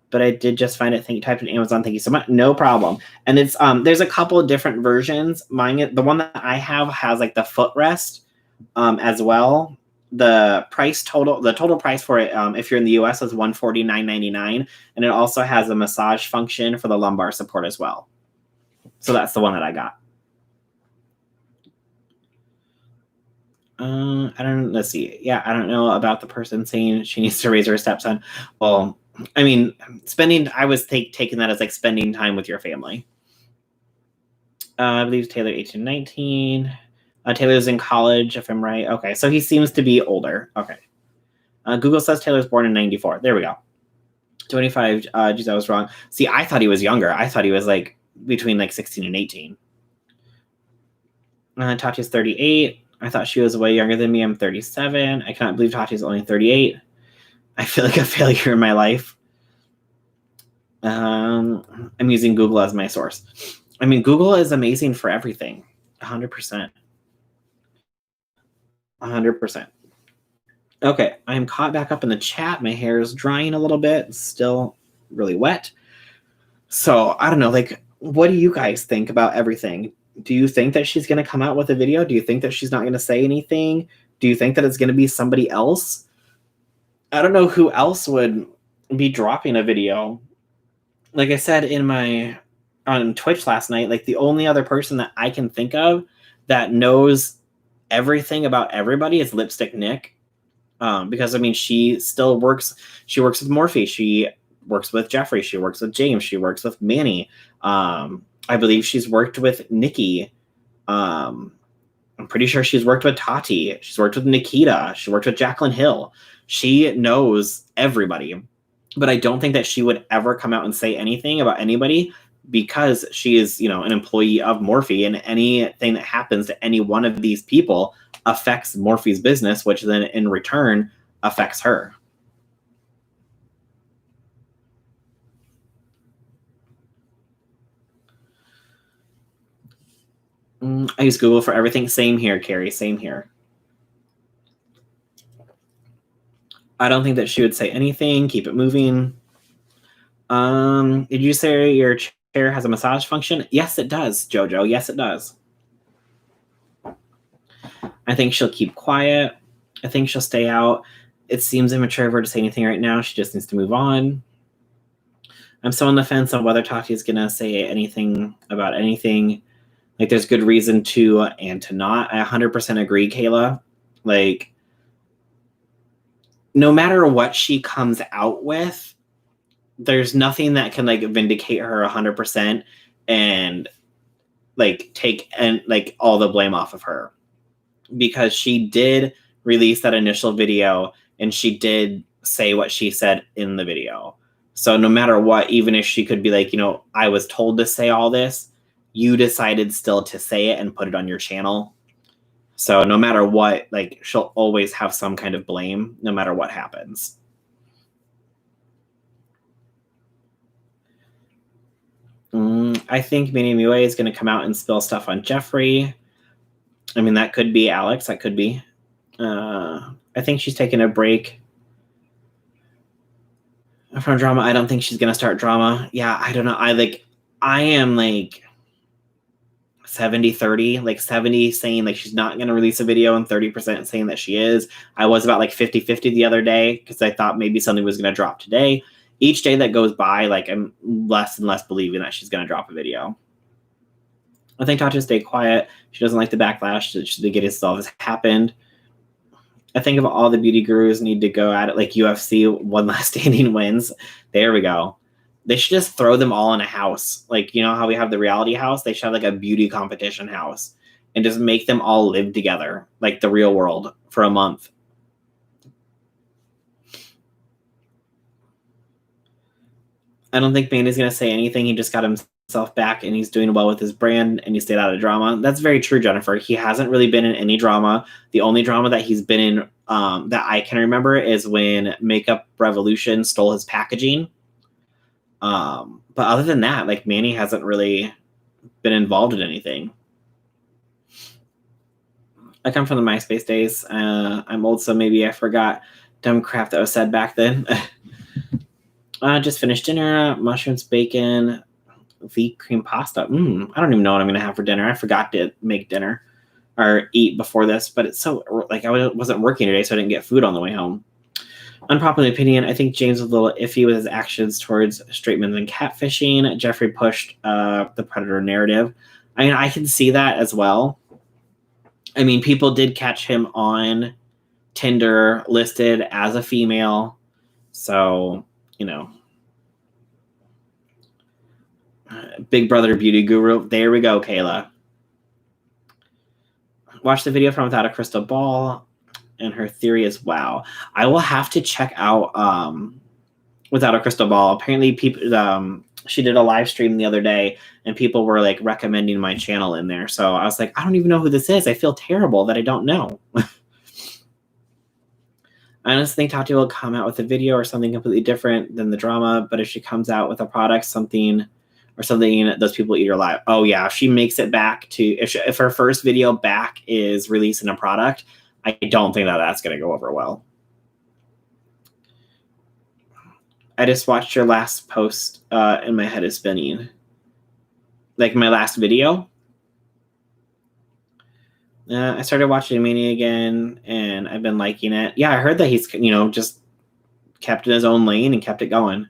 but I did just find it. Thank you. Typed in Amazon. Thank you so much. No problem. And it's there's a couple of different versions. The one that I have has like the footrest as well. The total price for it, if you're in the US, is $149.99, and it also has a massage function for the lumbar support as well. So that's the one that I got. Let's see. Yeah, I don't know about the person saying she needs to raise her stepson. Well, I was taking that as like spending time with your family. I believe Taylor 18, 19. Taylor's in college, if I'm right. Okay, so he seems to be older. Okay. Google says Taylor's born in 94. There we go. 25. Geez, I was wrong. See, I thought he was younger. I thought he was like between like 16 and 18. Tati's 38. I thought she was way younger than me. I'm 37. I cannot believe Tati's only 38. I feel like a failure in my life. I'm using Google as my source. Google is amazing for everything. 100%. 100%. Okay, I'm caught back up in the chat. My hair is drying a little bit. It's still really wet. So, I don't know, like, what do you guys think about everything? Do you think that she's going to come out with a video? Do you think that she's not going to say anything? Do you think that it's going to be somebody else? I don't know who else would be dropping a video. Like I said on Twitch last night, like the only other person that I can think of that knows everything about everybody is Lipstick Nick. Because I mean, she still works. She works with Morphe. She works with Geoffrey. She works with James. She works with Manny. I believe she's worked with Nikki. I'm pretty sure she's worked with Tati. She's worked with Nikita. She worked with Jaclyn Hill. She knows everybody. But I don't think that she would ever come out and say anything about anybody because she is, an employee of Morphe, and anything that happens to any one of these people affects Morphe's business, which then in return affects her. I use Google for everything. Same here, Carrie. Same here. I don't think that she would say anything. Keep it moving. Did you say your chair has a massage function? Yes, it does, Jojo. Yes, it does. I think she'll keep quiet. I think she'll stay out. It seems immature of her to say anything right now. She just needs to move on. I'm so on the fence on whether Tati is going to say anything about anything. Like, there's good reason to and to not. I 100% agree, Kayla. Like, no matter what she comes out with, there's nothing that can, like, vindicate her 100% and, like, take and like all the blame off of her. Because she did release that initial video and she did say what she said in the video. So no matter what, even if she could be like, I was told to say all this, you decided still to say it and put it on your channel. So no matter what, like, she'll always have some kind of blame no matter what happens. I think Minnie Mue is going to come out and spill stuff on Geoffrey. I mean, that could be Alex. That could be. I think she's taking a break from drama. I don't think she's going to start drama. Yeah, I don't know. I am like 70-30, like 70 saying like she's not going to release a video and 30% saying that she is. I was about like 50-50 the other day because I thought maybe something was going to drop today. Each day that goes by, like, I'm less and less believing that she's going to drop a video. I think Tasha stay quiet. She doesn't like the backlash that the Getty stuff has happened. I think if all the beauty gurus need to go at it like UFC, one last standing wins. There we go. They should just throw them all in a house. Like, how we have the reality house? They should have like a beauty competition house and just make them all live together like the real world for a month. I don't think Manny's going to say anything. He just got himself back and he's doing well with his brand and he stayed out of drama. That's very true, Jennifer. He hasn't really been in any drama. The only drama that he's been in that I can remember is when Makeup Revolution stole his packaging. But other than that, like, Manny hasn't really been involved in anything. I come from the MySpace days. I'm old, so maybe I forgot dumb crap that was said back then. Just finished dinner, mushrooms, bacon, wheat cream pasta. I don't even know what I'm going to have for dinner. I forgot to make dinner or eat before this, but it's so, like, I wasn't working today, so I didn't get food on the way home. Unpopular opinion, I think James was a little iffy with his actions towards straight men and catfishing. Geoffrey pushed the predator narrative. I mean, I can see that as well. I mean, people did catch him on Tinder listed as a female. So, Big Brother Beauty Guru. There we go, Kayla. Watch the video from Without a Crystal Ball, and her theory is wow. I will have to check out Without a Crystal Ball. Apparently, people she did a live stream the other day, and people were like recommending my channel in there. So I was like, I don't even know who this is. I feel terrible that I don't know. I honestly think Tati will come out with a video or something completely different than the drama. But if she comes out with a product, something those people eat her alive. Oh yeah, if she makes it back to if her first video back is releasing a product, I don't think that that's going to go over well. I just watched your last post and my head is spinning. Like my last video. I started watching Mania again and I've been liking it. Yeah, I heard that he's, just kept in his own lane and kept it going.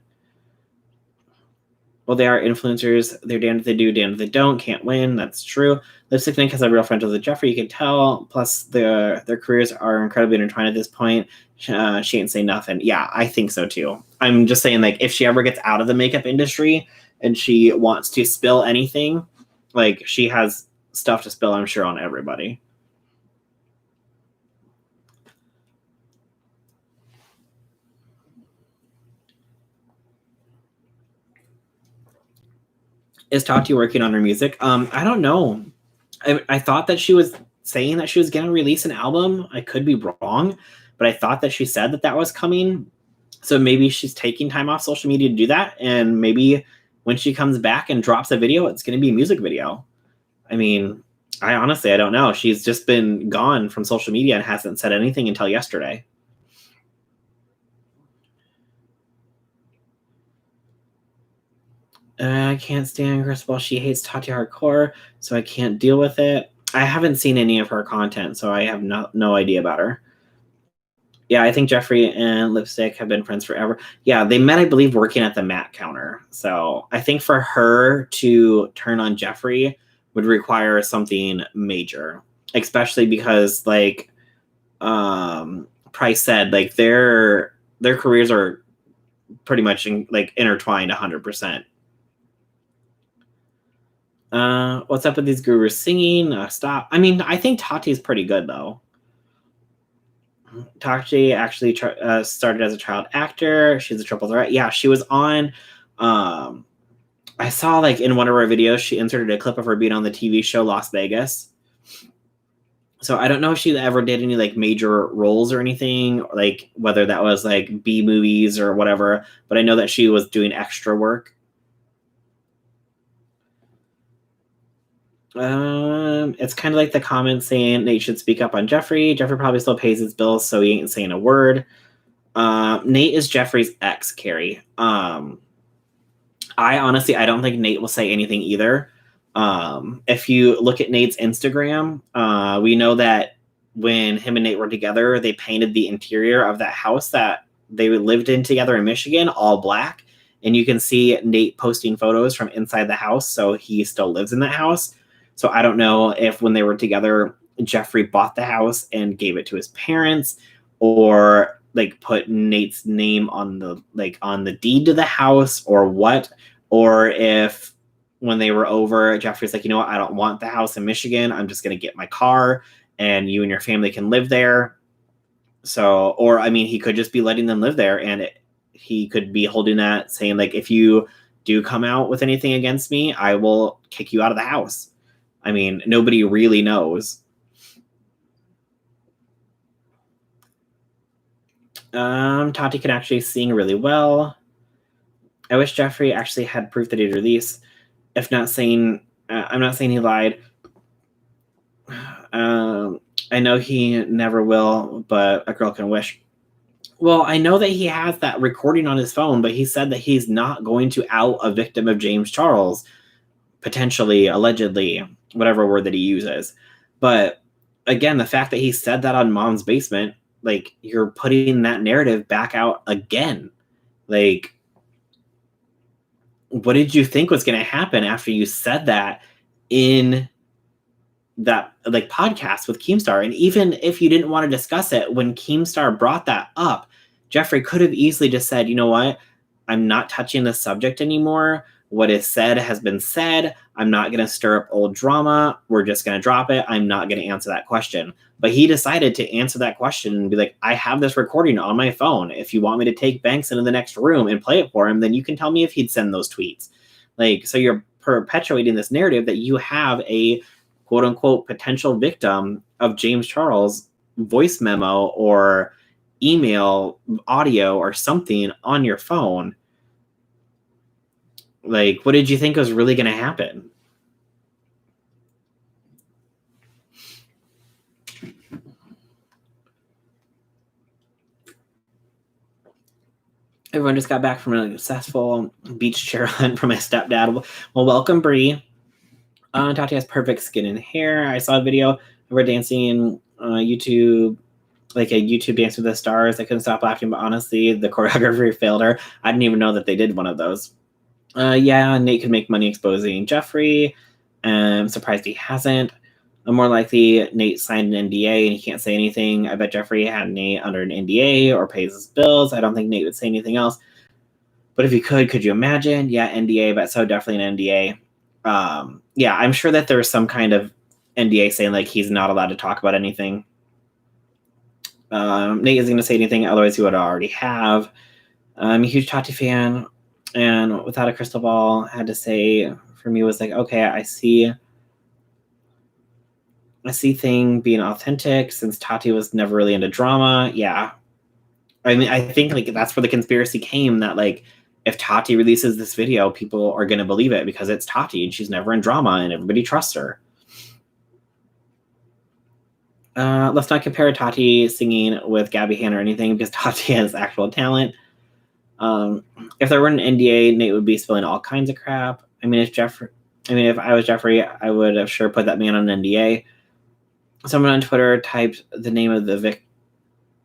Well, they are influencers. They're damned if they do, damned if they don't. Can't win. That's true. Lipstick Nick has a real friend with Geoffrey. You can tell. Plus, their careers are incredibly intertwined at this point. She ain't saying nothing. Yeah, I think so too. I'm just saying, like, if she ever gets out of the makeup industry and she wants to spill anything, like, she has stuff to spill, I'm sure, on everybody. Is Tati working on her music? I don't know. I thought that she was saying that she was going to release an album. I could be wrong, but I thought that she said that was coming. So maybe she's taking time off social media to do that. And maybe when she comes back and drops a video, it's going to be a music video. I mean, I honestly don't know. She's just been gone from social media and hasn't said anything until yesterday. I can't stand Crystal. She hates Tati hardcore, so I can't deal with it. I haven't seen any of her content, so I have no idea about her. Yeah, I think Geoffrey and Lipstick have been friends forever. Yeah, they met, I believe, working at the Matt counter. So I think for her to turn on Geoffrey would require something major, especially because, like, Price said, like, their careers are pretty much intertwined 100%. What's up with these gurus singing? Stop. I mean, I think Tati's pretty good though. Tati actually started as a child actor. She's a triple threat. Yeah, she was on. I saw, like, in one of her videos, she inserted a clip of her being on the TV show Las Vegas. So I don't know if she ever did any, like, major roles or anything, like whether that was like B movies or whatever. But I know that she was doing extra work. It's kind of like the comment saying Nate should speak up on Geoffrey. Geoffrey probably still pays his bills, so he ain't saying a word. Nate is Geoffrey's ex, Carrie. I don't think Nate will say anything either. If you look at Nate's Instagram, we know that when him and Nate were together, they painted the interior of that house that they lived in together in Michigan all black. And you can see Nate posting photos from inside the house, so he still lives in that house. So I don't know if when they were together, Geoffrey bought the house and gave it to his parents, or like put Nate's name on the deed to the house, or what, or if when they were over, Geoffrey's like, you know what, I don't want the house in Michigan. I'm just going to get my car and you and your family can live there. So, or I mean, he could just be letting them live there, and he could be holding that saying, like, if you do come out with anything against me, I will kick you out of the house. I mean, nobody really knows. Tati can actually sing really well. I wish Geoffrey actually had proof that he'd release. If not saying, I'm not saying he lied. I know he never will, but a girl can wish. Well, I know that he has that recording on his phone, but he said that he's not going to out a victim of James Charles, potentially, allegedly, whatever word that he uses. But again, the fact that he said that on Mom's Basement, like, you're putting that narrative back out again. Like, what did you think was going to happen after you said that in that, like, podcast with Keemstar? And even if you didn't want to discuss it, when Keemstar brought that up, Geoffrey could have easily just said, you know what, I'm not touching the subject anymore. What is said has been said. I'm not going to stir up old drama. We're just going to drop it. I'm not going to answer that question. But he decided to answer that question and be like, I have this recording on my phone. If you want me to take Banks into the next room and play it for him, then you can tell me if he'd send those tweets. Like, so you're perpetuating this narrative that you have a quote unquote potential victim of James Charles voice memo or email, audio, or something on your phone. Like, what did you think was really going to happen? Everyone just got back from a successful beach chair hunt for my stepdad. Well, welcome, Bree. Tati has perfect skin and hair. I saw a video of her dancing on YouTube like a YouTube Dance with the Stars. I couldn't stop laughing, but honestly, the choreography failed her. I didn't even know that they did one of those. Yeah, Nate could make money exposing Geoffrey. I'm surprised he hasn't. More likely, Nate signed an NDA and he can't say anything. I bet Geoffrey had Nate under an NDA or pays his bills. I don't think Nate would say anything else. But if he could you imagine? Yeah, NDA, but so definitely an NDA. Yeah, I'm sure that there's some kind of NDA saying like he's not allowed to talk about anything. Nate isn't going to say anything, otherwise he would already have. I'm a huge Tati fan, and without a crystal ball, I had to say for me was like, okay, I see thing being authentic since Tati was never really into drama. Yeah, I mean, I think like that's where the conspiracy came that like if Tati releases this video, people are going to believe it because it's Tati and she's never in drama and everybody trusts her. Let's not compare Tati singing with Gabby Han or anything because Tati has actual talent. If there were an NDA, Nate would be spilling all kinds of crap. I mean, if I was Geoffrey, I would have sure put that man on an NDA. Someone on Twitter typed the name of the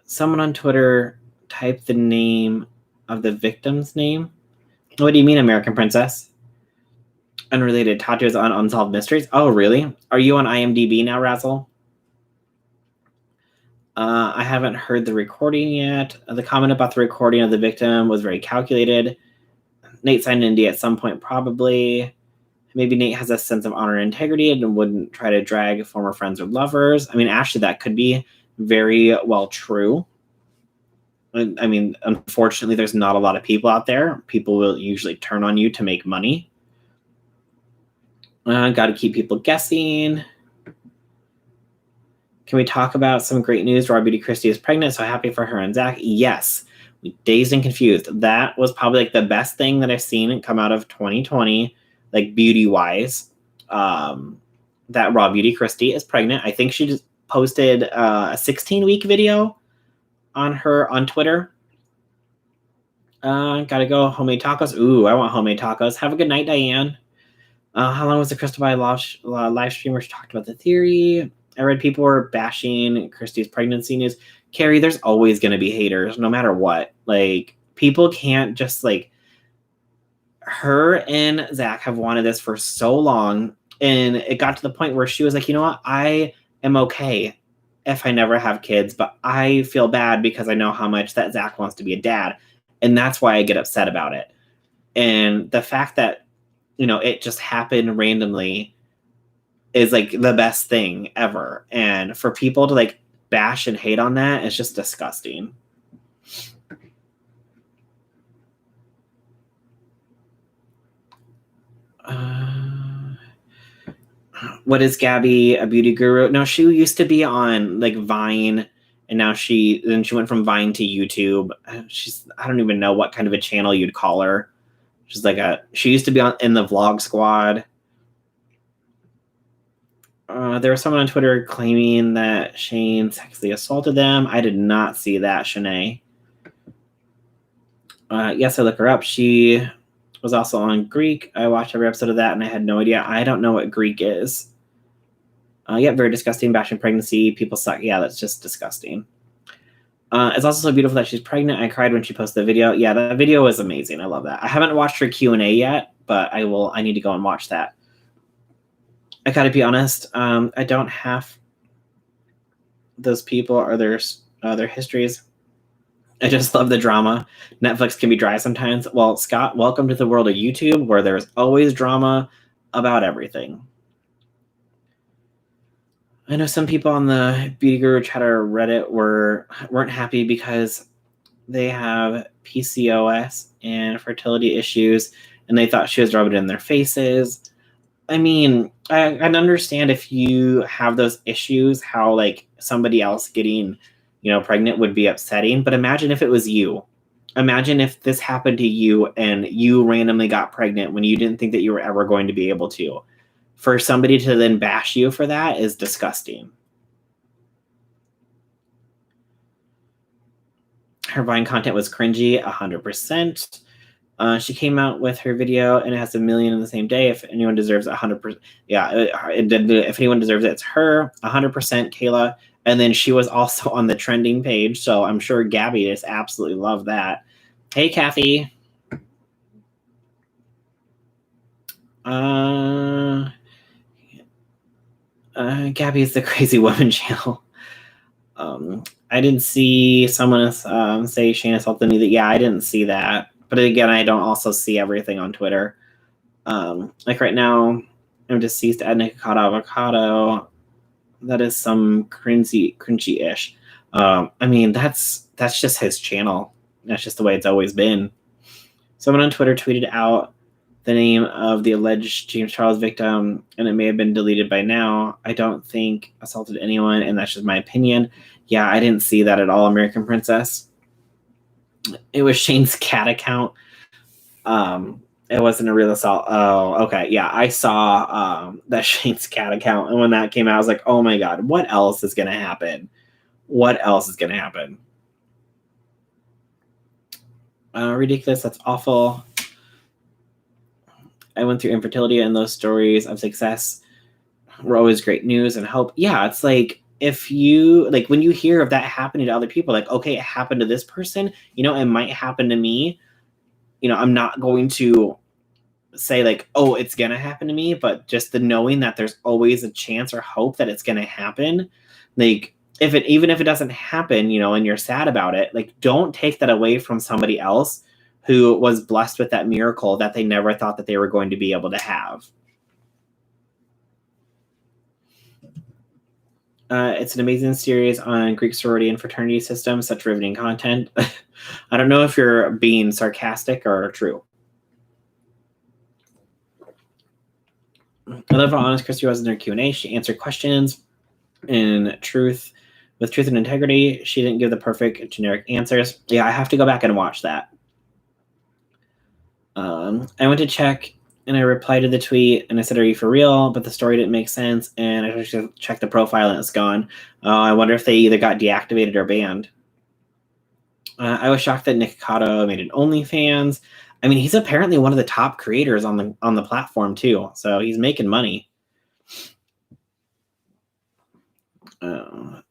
Someone on Twitter typed the name of the victim's name. What do you mean, American Princess? Unrelated. Tati was on Unsolved Mysteries. Oh, really? Are you on IMDb now, Razzle? I haven't heard the recording yet. The comment about the recording of the victim was very calculated. Nate signed an NDA at some point, probably. Maybe Nate has a sense of honor and integrity and wouldn't try to drag former friends or lovers. I mean, actually, that could be very well true. I mean, unfortunately, there's not a lot of people out there. People will usually turn on you to make money. Got to keep people guessing. Can we talk about some great news? Raw Beauty Christie is pregnant, so happy for her and Zach. Yes. Dazed and confused. That was probably like the best thing that I've seen come out of 2020, like beauty-wise. That Raw Beauty Christie is pregnant. I think she just posted a 16-week video on Twitter. Gotta go. Homemade tacos. Ooh, I want homemade tacos. Have a good night, Diane. How long was the Crystal By live stream where she talked about the theory? I read people were bashing Christie's pregnancy news. Carrie, there's always going to be haters, no matter what. Like, people can't just, like... Her and Zach have wanted this for so long, and it got to the point where she was like, you know what? I am okay if I never have kids, but I feel bad because I know how much that Zach wants to be a dad, and that's why I get upset about it. And the fact that, you know, it just happened randomly is like the best thing ever. And for people to like bash and hate on that is just disgusting. What is Gabby, a beauty guru? No, she used to be on like Vine, and now she went from Vine to YouTube. I don't even know what kind of a channel you'd call her. She used to be in the Vlog Squad. There was someone on Twitter claiming that Shane sexually assaulted them. I did not see that, Shanae. Yes, I look her up. She was also on Greek. I watched every episode of that, and I had no idea. I don't know what Greek is. Yeah, very disgusting. Bashing pregnancy. People suck. Yeah, that's just disgusting. It's also so beautiful that she's pregnant. I cried when she posted the video. Yeah, the video was amazing. I love that. I haven't watched her Q&A yet, but I will. I need to go and watch that. I gotta be honest. I don't have those people or their histories. I just love the drama. Netflix can be dry sometimes. Well, Scott, welcome to the world of YouTube, where there's always drama about everything. I know some people on the Beauty Guru Chatter Reddit weren't happy because they have PCOS and fertility issues, and they thought she was rubbing it in their faces. I mean, I understand if you have those issues, how like somebody else getting, pregnant would be upsetting. But imagine if it was you. Imagine if this happened to you and you randomly got pregnant when you didn't think that you were ever going to be able to. For somebody to then bash you for that is disgusting. Her Vine content was cringy, 100%. She came out with her video and it has 1 million in the same day. If anyone deserves 100%, yeah, if anyone deserves it, it's her. 100%, Kayla. And then she was also on the trending page, so I'm sure Gabby just absolutely loved that. Hey, Kathy. Gabby's the Crazy Woman channel. I didn't see someone say Shane assaulted me. Yeah, I didn't see that. But again, I don't also see everything on Twitter. Like right now, I'm deceased at Nikocado Avocado. That is some cringy-ish. I mean, that's just his channel. That's just the way it's always been. Someone on Twitter tweeted out the name of the alleged James Charles victim, and it may have been deleted by now. I don't think assaulted anyone, and that's just my opinion. Yeah, I didn't see that at all, American Princess. It was Shane's cat account. It wasn't a real assault. Oh, okay. Yeah, I saw that Shane's cat account, and when that came out, I was like, oh my God, what else is going to happen? What else is going to happen? Ridiculous. That's awful. I went through infertility, and those stories of success were always great news and hope. Yeah, it's like if you like when you hear of that happening to other people, like, okay, it happened to this person, it might happen to me. I'm not going to say like, oh, it's gonna happen to me, but just the knowing that there's always a chance or hope that it's gonna happen. Like even if it doesn't happen, and you're sad about it, like don't take that away from somebody else who was blessed with that miracle that they never thought that they were going to be able to have. It's an amazing series on Greek sorority and fraternity systems, such riveting content. I don't know if you're being sarcastic or true. I love how honest Christy was in her Q&A. She answered questions with truth and integrity. She didn't give the perfect generic answers. Yeah, I have to go back and watch that. I went to check and I replied to the tweet and I said, are you for real? But the story didn't make sense. And I just checked the profile and it's gone. I wonder if they either got deactivated or banned. I was shocked that Nikocado made an OnlyFans. I mean, he's apparently one of the top creators on the platform too. So he's making money. Even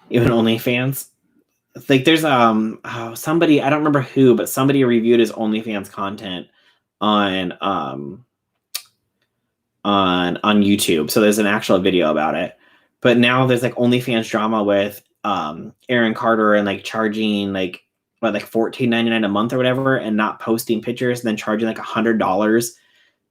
OnlyFans. Like there's somebody, I don't remember who, but somebody reviewed his OnlyFans content on YouTube. So there's an actual video about it. But now there's like OnlyFans drama with Aaron Carter and like charging like $14.99 a month or whatever, and not posting pictures, and then charging like $100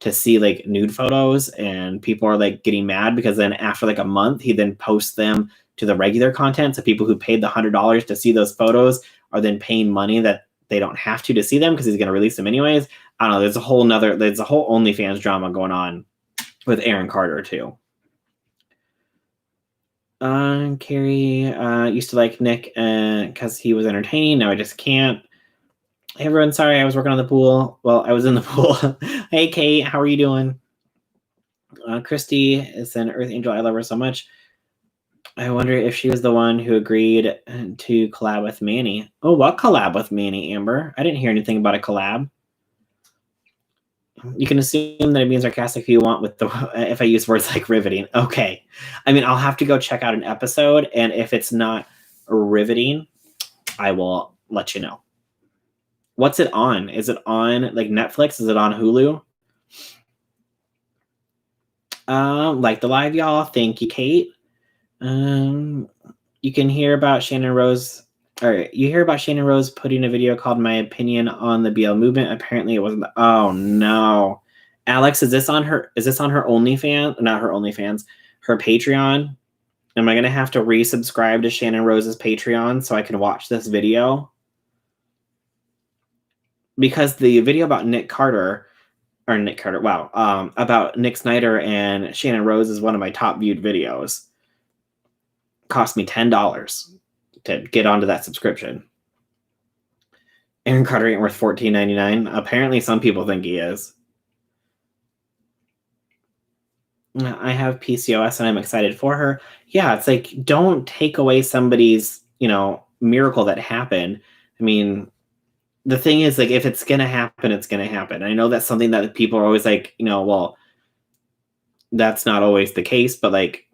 to see like nude photos, and people are like getting mad because then after like a month he then posts them to the regular content. So people who paid the $100 to see those photos are then paying money that they don't have to see them because he's going to release them anyways. I don't know. There's a whole OnlyFans drama going on with Aaron Carter too. Carrie used to like Nick because he was entertaining. Now I just can't. Hey everyone, sorry, I was working on the pool. Well, I was in the pool. Hey Kate, how are you doing? Christy is an Earth Angel. I love her so much. I wonder if she was the one who agreed to collab with Manny. Oh, what collab with Manny, Amber? I didn't hear anything about a collab. You can assume that I'm being sarcastic if you want if I use words like riveting. Okay. I mean, I'll have to go check out an episode, and if it's not riveting, I will let you know. What's it on? Is it on like Netflix? Is it on Hulu? Like the live, y'all. Thank you, Kate. You can hear about Shannon Rose. All right, you hear about Shannon Rose putting a video called "My Opinion on the BL Movement." Apparently, it wasn't. Oh no, Alex, is this on her OnlyFans? Not her OnlyFans, her Patreon. Am I gonna have to resubscribe to Shannon Rose's Patreon so I can watch this video? Because the video about about Nick Snyder and Shannon Rose is one of my top viewed videos. Cost me $10 to get onto that subscription. Aaron Carter ain't worth $14.99. Apparently some people think he is. I have PCOS and I'm excited for her. Yeah, it's like, don't take away somebody's, miracle that happened. I mean, the thing is, like, if it's going to happen, it's going to happen. I know that's something that people are always like, well, that's not always the case, but like,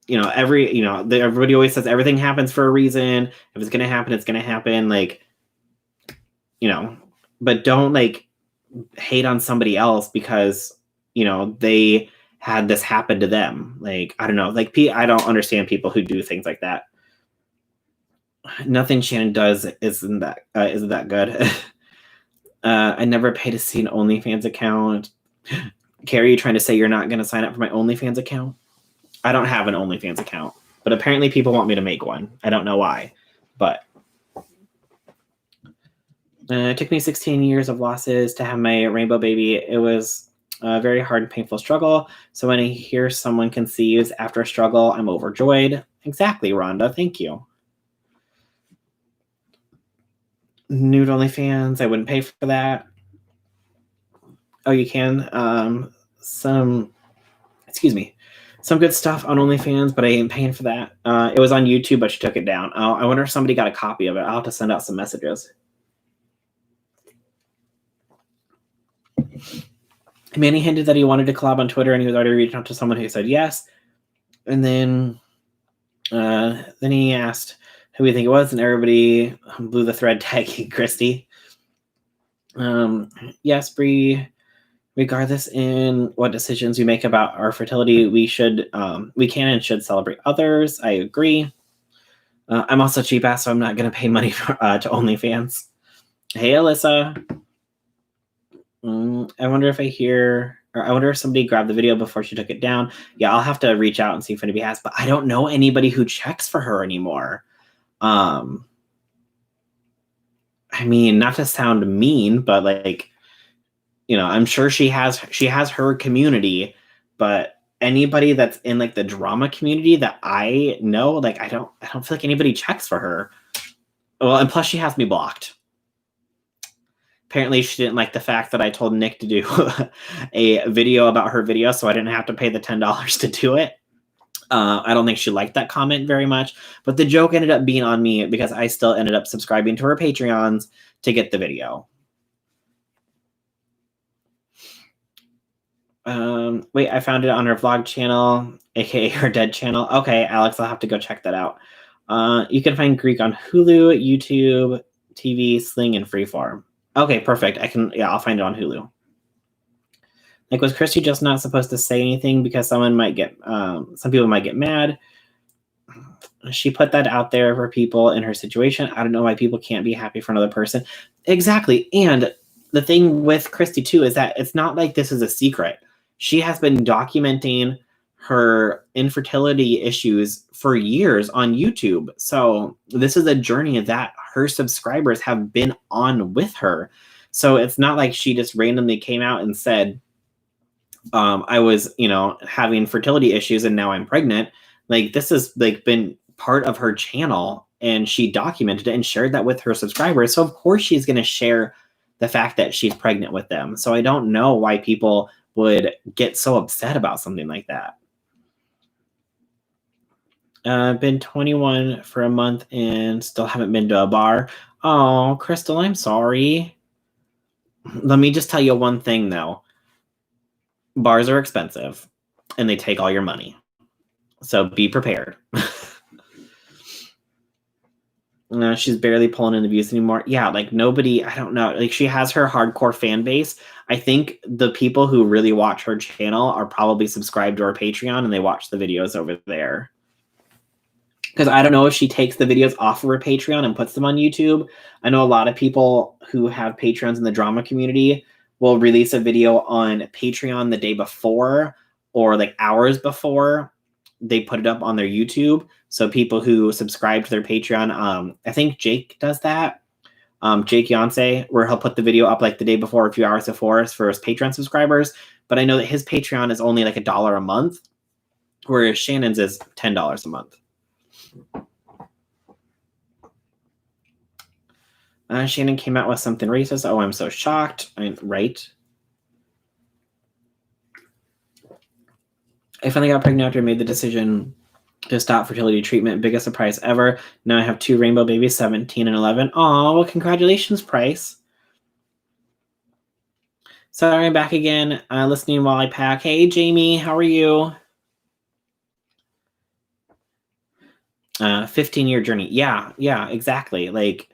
everybody always says everything happens for a reason. If it's going to happen, it's going to happen. Like, but don't like hate on somebody else because, they had this happen to them. Like, I don't know, like I don't understand people who do things like that. Nothing Shannon does isn't that good. I never pay to see an OnlyFans account. Carrie, you trying to say you're not going to sign up for my OnlyFans account? I don't have an OnlyFans account, but apparently people want me to make one. I don't know why, but it took me 16 years of losses to have my rainbow baby. It was a very hard and painful struggle. So when I hear someone conceives after a struggle, I'm overjoyed. Exactly, Rhonda. Thank you. Nude OnlyFans. I wouldn't pay for that. Oh, you can. Some good stuff on OnlyFans, but I ain't paying for that. It was on YouTube, but she took it down. Oh, I wonder if somebody got a copy of it. I'll have to send out some messages. Manny hinted that he wanted to collab on Twitter, and he was already reaching out to someone who said yes. And then he asked who we think it was, and everybody blew the thread tagging Christy. Yes, Bree. Regardless in what decisions we make about our fertility, we can and should celebrate others. I agree. I'm also cheap ass, so I'm not going to pay money to OnlyFans. Hey, Alyssa. I wonder if somebody grabbed the video before she took it down. Yeah, I'll have to reach out and see if anybody has, but I don't know anybody who checks for her anymore. I mean, not to sound mean, but like, I'm sure she has her community, but anybody that's in like the drama community that I know, like, I don't feel like anybody checks for her. Well, and plus she has me blocked. Apparently she didn't like the fact that I told Nick to do a video about her video, so I didn't have to pay the $10 to do it. I don't think she liked that comment very much, but the joke ended up being on me because I still ended up subscribing to her Patreons to get the video. Wait, I found it on her vlog channel, aka her dead channel. Okay, Alex, I'll have to go check that out. You can find Greek on Hulu, YouTube, TV, Sling, and Freeform. Okay, perfect. I'll find it on Hulu. Like, was Christy just not supposed to say anything because some people might get mad? She put that out there for people in her situation. I don't know why people can't be happy for another person. Exactly. And the thing with Christy too is that it's not like this is a secret. She has been documenting her infertility issues for years on YouTube. So this is a journey that her subscribers have been on with her. So it's not like she just randomly came out and said, I was, having fertility issues and now I'm pregnant. Like, this has like been part of her channel, and she documented it and shared that with her subscribers. So of course she's going to share the fact that she's pregnant with them. So I don't know why people would get so upset about something like that. Been 21 for a month and still haven't been to a bar. Oh, Crystal, I'm sorry. Let me just tell you one thing though. Bars are expensive and they take all your money. So be prepared. She's barely pulling in the views anymore. Yeah, like nobody, I don't know. Like, she has her hardcore fan base. I think the people who really watch her channel are probably subscribed to her Patreon and they watch the videos over there. Because I don't know if she takes the videos off of her Patreon and puts them on YouTube. I know a lot of people who have Patreons in the drama community will release a video on Patreon the day before or like hours before they put it up on their YouTube. So people who subscribe to their Patreon, I think Jake does that. Jake Yonsei, where he'll put the video up like the day before, a few hours before for his Patreon subscribers. But I know that his Patreon is only like $1 a month, whereas Shannon's is $10 a month. Shannon came out with something racist. Oh, I'm so shocked. Right. I finally got pregnant after I made the decision to stop fertility treatment. Biggest surprise ever. Now I have 2 rainbow babies, 17 and 11. Oh, well, congratulations, Price. Sorry, I'm back again, listening while I pack. Hey, Jamie, how are you? 15-year journey. Yeah, exactly. Like,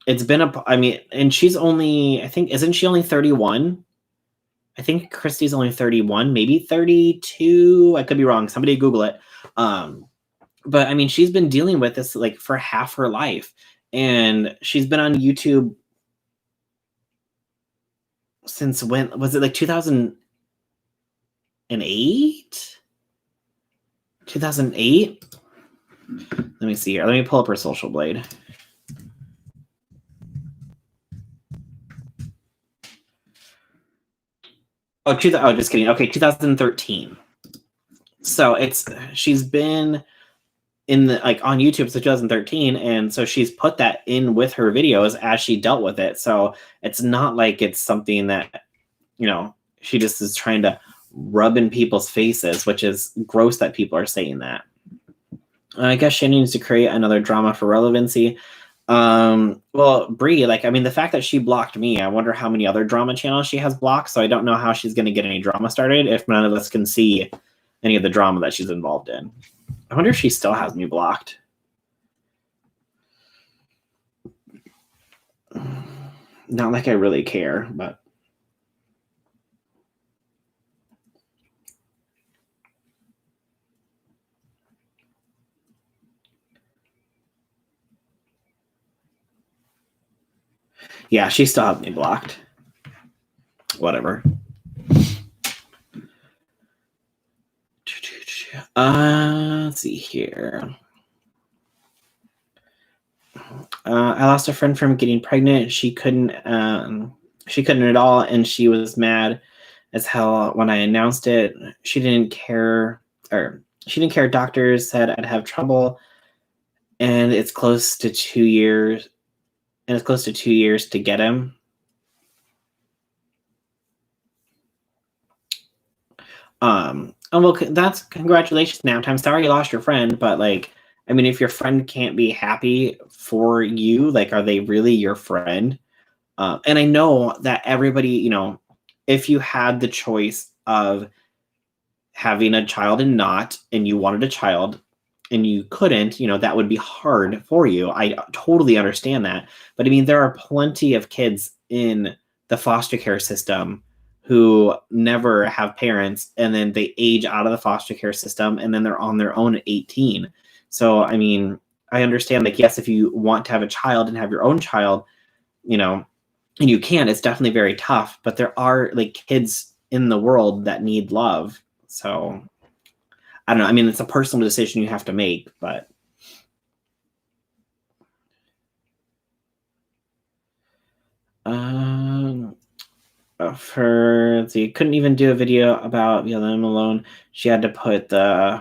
it's been and she's only, I think, isn't she only 31? I think Christy's only 31, maybe 32. I could be wrong. Somebody Google it. But I mean, she's been dealing with this like for half her life, and she's been on YouTube since when? Was it like 2008? 2008? Let me see here. Let me pull up her social blade. Just kidding. Okay, 2013. So she's been in the on YouTube since 2013, and so she's put that in with her videos as she dealt with it. So it's not like it's something that she just is trying to rub in people's faces, which is gross that people are saying that. I guess she needs to create another drama for relevancy. Well, Brie, the fact that she blocked me, I wonder how many other drama channels she has blocked. So I don't know how she's going to get any drama started if none of us can see any of the drama that she's involved in. I wonder if she still has me blocked. Not like I really care, but. Yeah, she still has me blocked. Whatever. Let's see here. I lost a friend from getting pregnant. She couldn't at all, and she was mad as hell when I announced it. She didn't care. Doctors said I'd have trouble, and it's close to 2 years. And it's close to 2 years to get him. Well, that's congratulations. Now, I'm sorry you lost your friend, but if your friend can't be happy for you, are they really your friend? And I know that everybody, if you had the choice of having a child and you wanted a child and you couldn't, that would be hard for you. I totally understand that. But there are plenty of kids in the foster care system who never have parents, and then they age out of the foster care system, and then they're on their own at 18. So, I understand, yes, if you want to have a child and have your own child, and you can, it's definitely very tough, but there are kids in the world that need love. So I don't know. It's a personal decision you have to make, but. Couldn't even do a video about them alone. She had to put the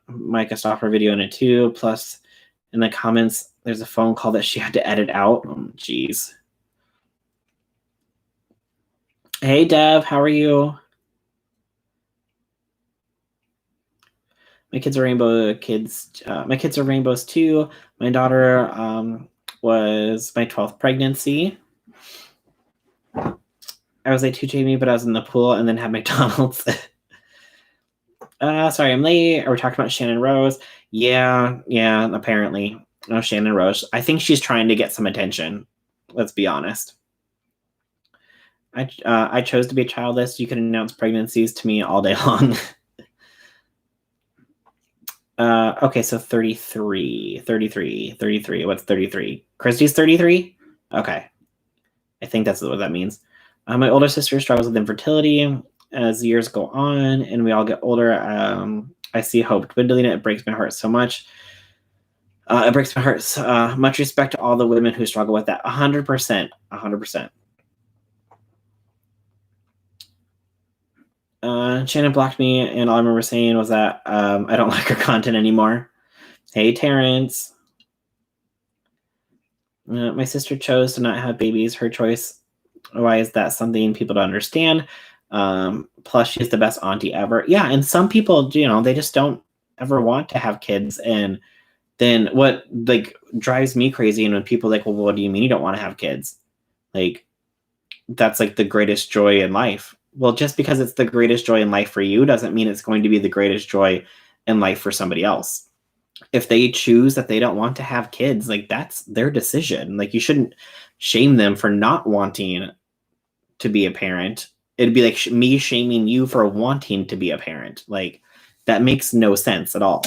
Micah Stopper video in it too. Plus, in the comments, there's a phone call that she had to edit out. Oh, jeez. Hey, Dev, how are you? My kids are rainbow kids. My kids are rainbows too. My daughter was my 12th pregnancy. I was late too, Jamie, but I was in the pool and then had McDonald's. Sorry, I'm late. Are we talking about Shannon Rose? Yeah, apparently. Oh, Shannon Rose. I think she's trying to get some attention. Let's be honest. I chose to be childless. You can announce pregnancies to me all day long. Okay, so 33. What's 33? Christy's 33? Okay. I think that's what that means. My older sister struggles with infertility as years go on and we all get older. I see hope dwindling. It breaks my heart so much. It breaks my heart. Much respect to all the women who struggle with that. 100%. 100%. Shannon blocked me, and all I remember saying was that I don't like her content anymore. Hey, Terrence. My sister chose to not have babies. Her choice. Why is that something people don't understand? Plus, she's the best auntie ever. Yeah, and some people, they just don't ever want to have kids. And then what drives me crazy, and when people well, what do you mean you don't want to have kids? That's the greatest joy in life. Well, just because it's the greatest joy in life for you doesn't mean it's going to be the greatest joy in life for somebody else. if they choose that they don't want to have kids, like that's their decision. Like you shouldn't shame them for not wanting to be a parent. It'd be like me shaming you for wanting to be a parent. Like that makes no sense at all.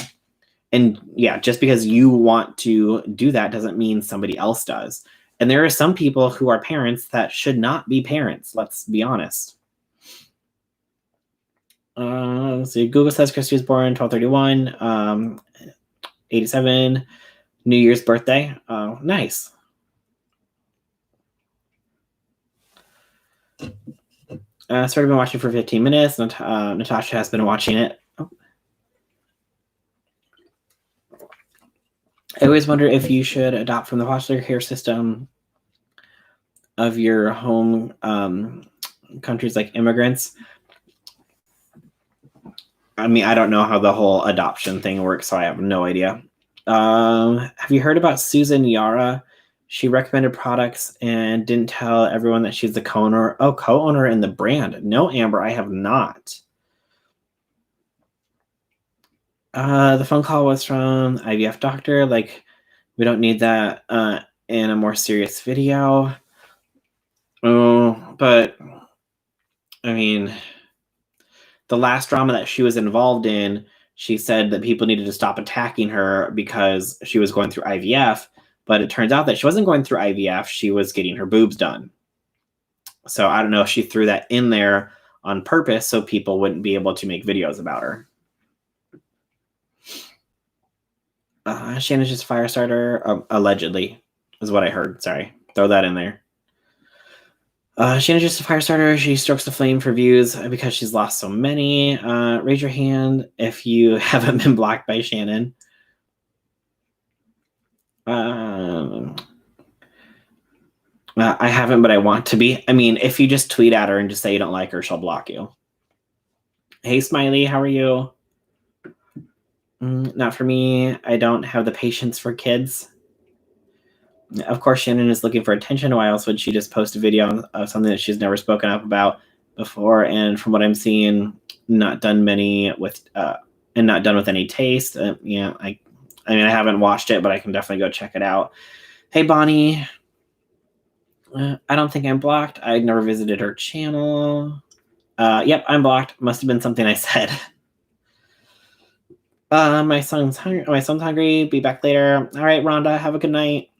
And yeah, just because you want to do that doesn't mean somebody else does. And there are some people who are parents that should not be parents. Let's be honest. Let's see. Google says Christy was born 12/31, 87, New Year's birthday. Oh, nice. Started been watching for 15 minutes. Natasha has been watching it. Oh. I always wonder if you should adopt from the foster care system of your home countries like immigrants. I mean, I don't know how the whole adoption thing works, so I have no idea. Have you heard about Susan Yara? She recommended products and didn't tell everyone that she's the co-owner. Oh, co-owner in the brand. No, Amber, I have not. The phone call was from IVF doctor. Like, we don't need that in a more serious video. Oh, but I mean, the last drama that she was involved in, she said that people needed to stop attacking her because she was going through IVF. But it turns out that she wasn't going through IVF. She was getting her boobs done. So I don't know if she threw that in there on purpose so people wouldn't be able to make videos about her. Shannon's just a fire starter, allegedly, is what I heard. Sorry, throw that in there. Shannon's just a fire starter. She strokes the flame for views because she's lost so many. Raise your hand if you haven't been blocked by Shannon. I haven't, but I want to be. I mean, if you just tweet at her and just say you don't like her, she'll block you. Hey, Smiley, how are you? Not for me. I don't have the patience for kids. Of course, Shannon is looking for attention. Why else would she just post a video of something that she's never spoken up about before? And from what I'm seeing, not done many with, and not done with any taste. Yeah, I mean, I haven't watched it, but I can definitely go check it out. Hey, Bonnie. I don't think I'm blocked. I never visited her channel. Yep, I'm blocked. Must have been something I said. My son's hungry. My son's hungry. Be back later. All right, Rhonda. Have a good night.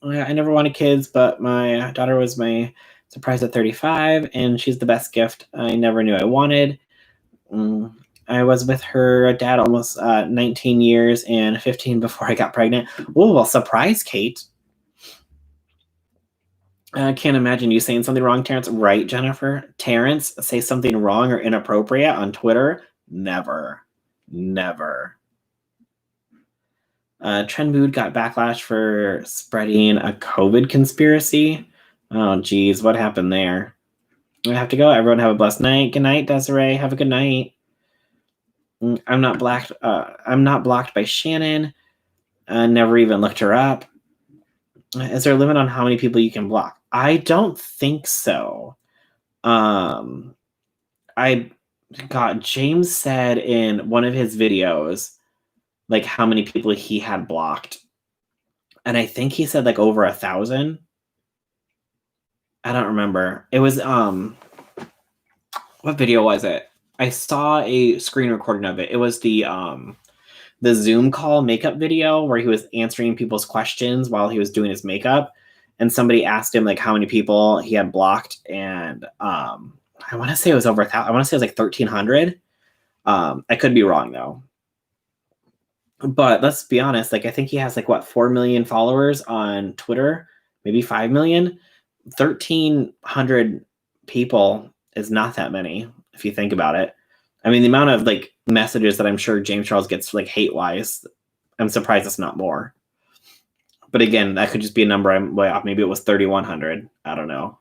I never wanted kids, but my daughter was my surprise at 35, and she's the best gift I never knew I wanted. I was with her dad almost 19 years and 15 before I got pregnant. Oh, well, surprise, Kate. I can't imagine you saying something wrong, Terrence. Right, Jennifer? Terrence say something wrong or inappropriate on Twitter? Never. Never. Trend Mood got backlash for spreading a COVID conspiracy. Oh, geez. What happened there? I have to go. Everyone have a blessed night. Good night, Desiree. Have a good night. I'm not blocked. I'm not blocked by Shannon. Never even looked her up. Is there a limit on how many people you can block? I don't think so. James said in one of his videos, like how many people he had blocked. And I think he said like over 1,000. I don't remember. It was, what video was it? I saw a screen recording of it. It was the Zoom call makeup video where he was answering people's questions while he was doing his makeup. And somebody asked him like how many people he had blocked. And I want to say it was over 1,000. I want to say it was like 1,300. I could be wrong though. But let's be honest. Like I think he has like what, 4 million followers on Twitter, maybe 5 million. 1,300 people is not that many if you think about it. I mean, the amount of like messages that I'm sure James Charles gets like hate wise, I'm surprised it's not more. But again, that could just be a number I'm way off. Maybe it was 3,100. I don't know.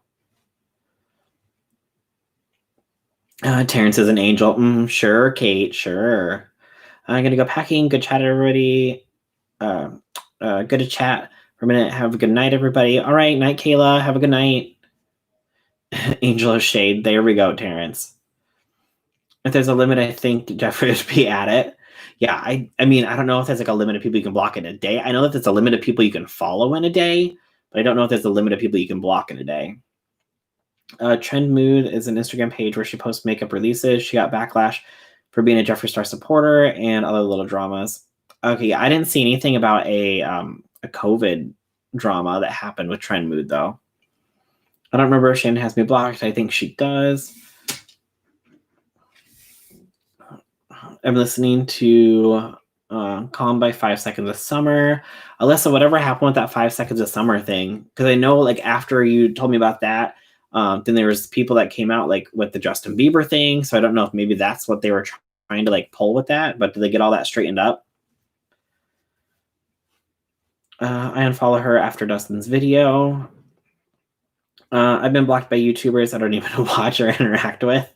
Terrence is an angel. Sure, Kate. Sure. I'm gonna go packing. Good chat, everybody. Good to chat for a minute. Have a good night, everybody. All right, night, Kayla. Have a good night. Angel of Shade. There we go, Terrence. If there's a limit, I think Geoffrey would be at it. Yeah, I mean, I don't know if there's like a limit of people you can block in a day. I know that there's a limit of people you can follow in a day, but I don't know if there's a limit of people you can block in a day. Trend Mood is an Instagram page where she posts makeup releases. She got backlash for being a Jeffree Star supporter and other little dramas. Okay, I didn't see anything about a COVID drama that happened with Trend Mood, though. I don't remember if Shannon has me blocked. I think she does. I'm listening to Calm by 5 Seconds of Summer. Alyssa, whatever happened with that 5 Seconds of Summer thing? Because I know, like, after you told me about that, then there was people that came out, like, with the Justin Bieber thing. So I don't know if maybe that's what they were trying to, like, pull with that. But did they get all that straightened up? I unfollow her after Dustin's video. I've been blocked by YouTubers I don't even watch or interact with.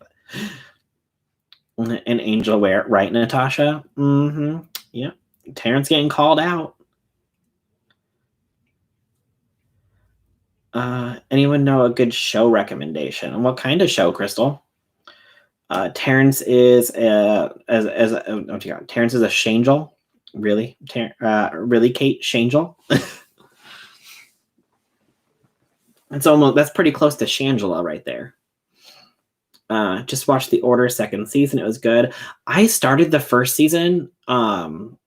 And Angel Ware, right, Natasha? Mm-hmm. Yeah. Terrence getting called out. Anyone know a good show recommendation? And what kind of show, Crystal? Terrence is Terrence is a Shangel. Really? Really, Kate Shangel? That's pretty close to Shangela right there. Just watched The Order second season. It was good. I started the first season on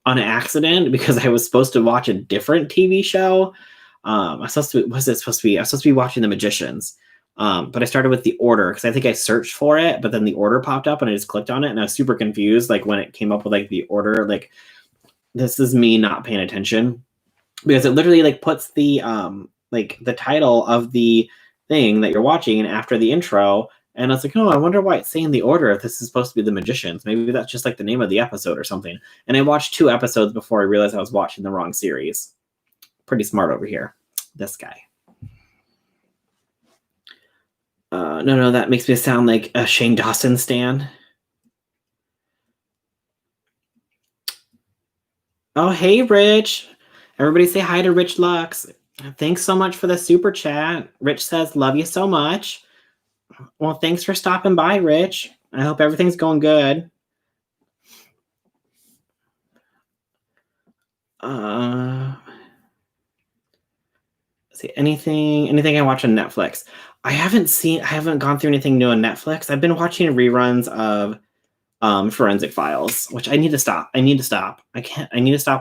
accident because I was supposed to watch a different TV show. I was supposed to be watching The Magicians. But I started with The Order because I think I searched for it, but then The Order popped up and I just clicked on it and I was super confused. Like when it came up with like The Order, like this is me not paying attention because it literally like puts the like the title of the thing that you're watching after the intro. And I was like, oh, I wonder why it's saying The Order if this is supposed to be The Magicians. Maybe that's just like the name of the episode or something. And I watched 2 episodes before I realized I was watching the wrong series. Pretty smart over here. This guy. No, that makes me sound like a Shane Dawson stan. Oh, hey, Rich. Everybody say hi to Rich Lux. Thanks so much for the super chat. Rich says, love you so much. Well, thanks for stopping by, Rich. I hope everything's going good. See anything I watch on Netflix. I haven't gone through anything new on Netflix. I've been watching reruns of Forensic Files, which I need to stop. I need to stop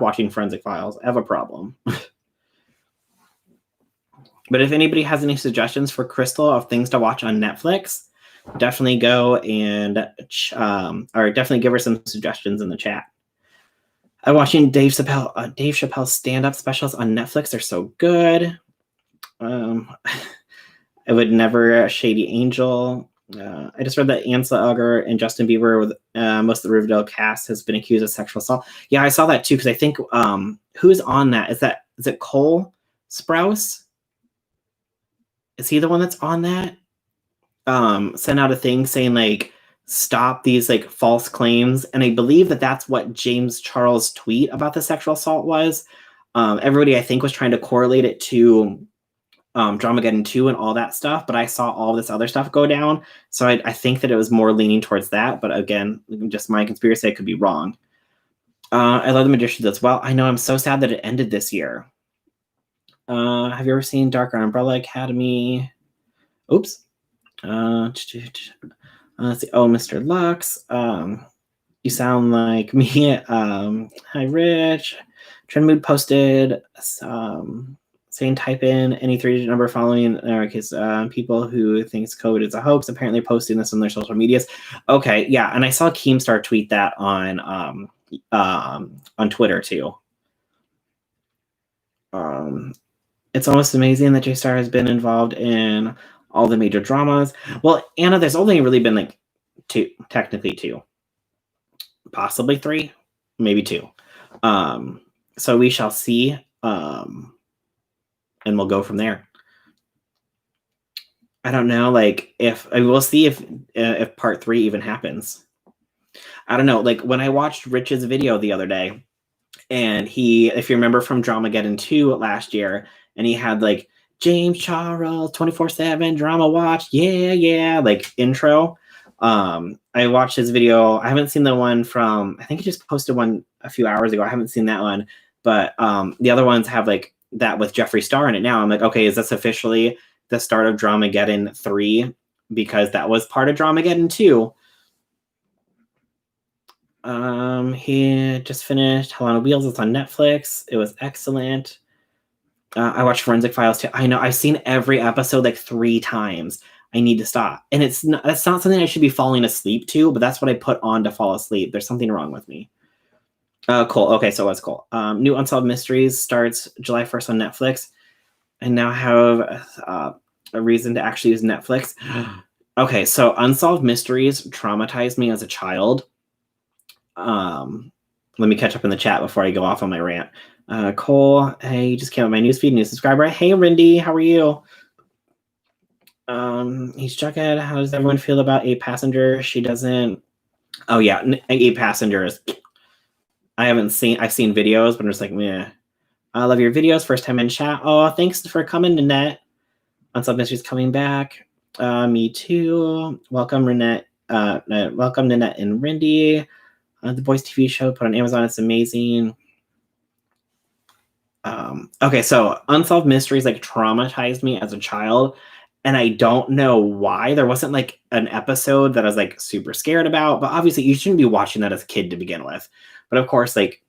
watching Forensic Files. I have a problem. But if anybody has any suggestions for Crystal of things to watch on Netflix, definitely go and or definitely give her some suggestions in the chat. I'm watching Dave Chappelle's stand-up specials on Netflix. They're so good. I would never Shady Angel. I just read that Ansel Elgort and Justin Bieber with most of the Riverdale cast has been accused of sexual assault. Yeah, I saw that too because I think who's on that? Is it Cole Sprouse? Is he the one that's on that? Sent out a thing saying like stop these like false claims, and I believe that that's what James Charles' tweet about the sexual assault was. Everybody I think was trying to correlate it to Dramageddon 2 and all that stuff, but I saw all this other stuff go down, so I think that it was more leaning towards that, but again, just my conspiracy, I could be wrong. I love The Magicians as well. I know, I'm so sad that it ended this year. Have you ever seen Darker Umbrella Academy? Oops. Let's see. Oh, Mr. Lux. You sound like me. Hi, Rich. Trend Mood posted saying type in any 3-digit number following because people who thinks COVID is a hoax apparently posting this on their social medias. Okay, yeah, and I saw Keemstar tweet that on Twitter too. It's almost amazing that J-Star has been involved in all the major dramas. Well, Anna, there's only really been like 2, technically 2, possibly 3, maybe 2. So we shall see, and we'll go from there. I don't know, like we'll see if part 3 even happens. I don't know. Like when I watched Rich's video the other day, and if you remember from Dramageddon 2 last year, and he had like James Charles 24/7 drama watch, yeah, like intro. I watched his video. I haven't seen the one from, I think he just posted one a few hours ago. I haven't seen that one, but the other ones have like that with Geoffrey Star in it now. I'm like, okay, is this officially the start of Dramageddon 3? Because that was part of Dramageddon 2. He just finished Hell on Wheels. It's on Netflix. It was excellent. I watched Forensic Files too. I know I've seen every episode like 3 times. I need to stop. And that's not something I should be falling asleep to, but that's what I put on to fall asleep. There's something wrong with me. Cool. Okay, so that's cool. New Unsolved Mysteries starts July 1st on Netflix. I now have a reason to actually use Netflix. Okay, so Unsolved Mysteries traumatized me as a child. Let me catch up in the chat before I go off on my rant. Cole, hey, you just came on my newsfeed, new subscriber. Hey, Rindy, how are you? He's Jughead. How does everyone feel about 8 Passenger? She doesn't. Oh yeah, 8 Passengers. I've seen videos, but I'm just like, meh. I love your videos. First time in chat. Oh, thanks for coming, Nanette. Unsolved Mysteries coming back. Me too. Welcome, Nanette. Welcome, Nanette and Rindy. The Boys TV show put on Amazon. It's amazing. Okay, so Unsolved Mysteries like traumatized me as a child, and I don't know why. There wasn't like an episode that I was like super scared about, but obviously you shouldn't be watching that as a kid to begin with. But of course, like,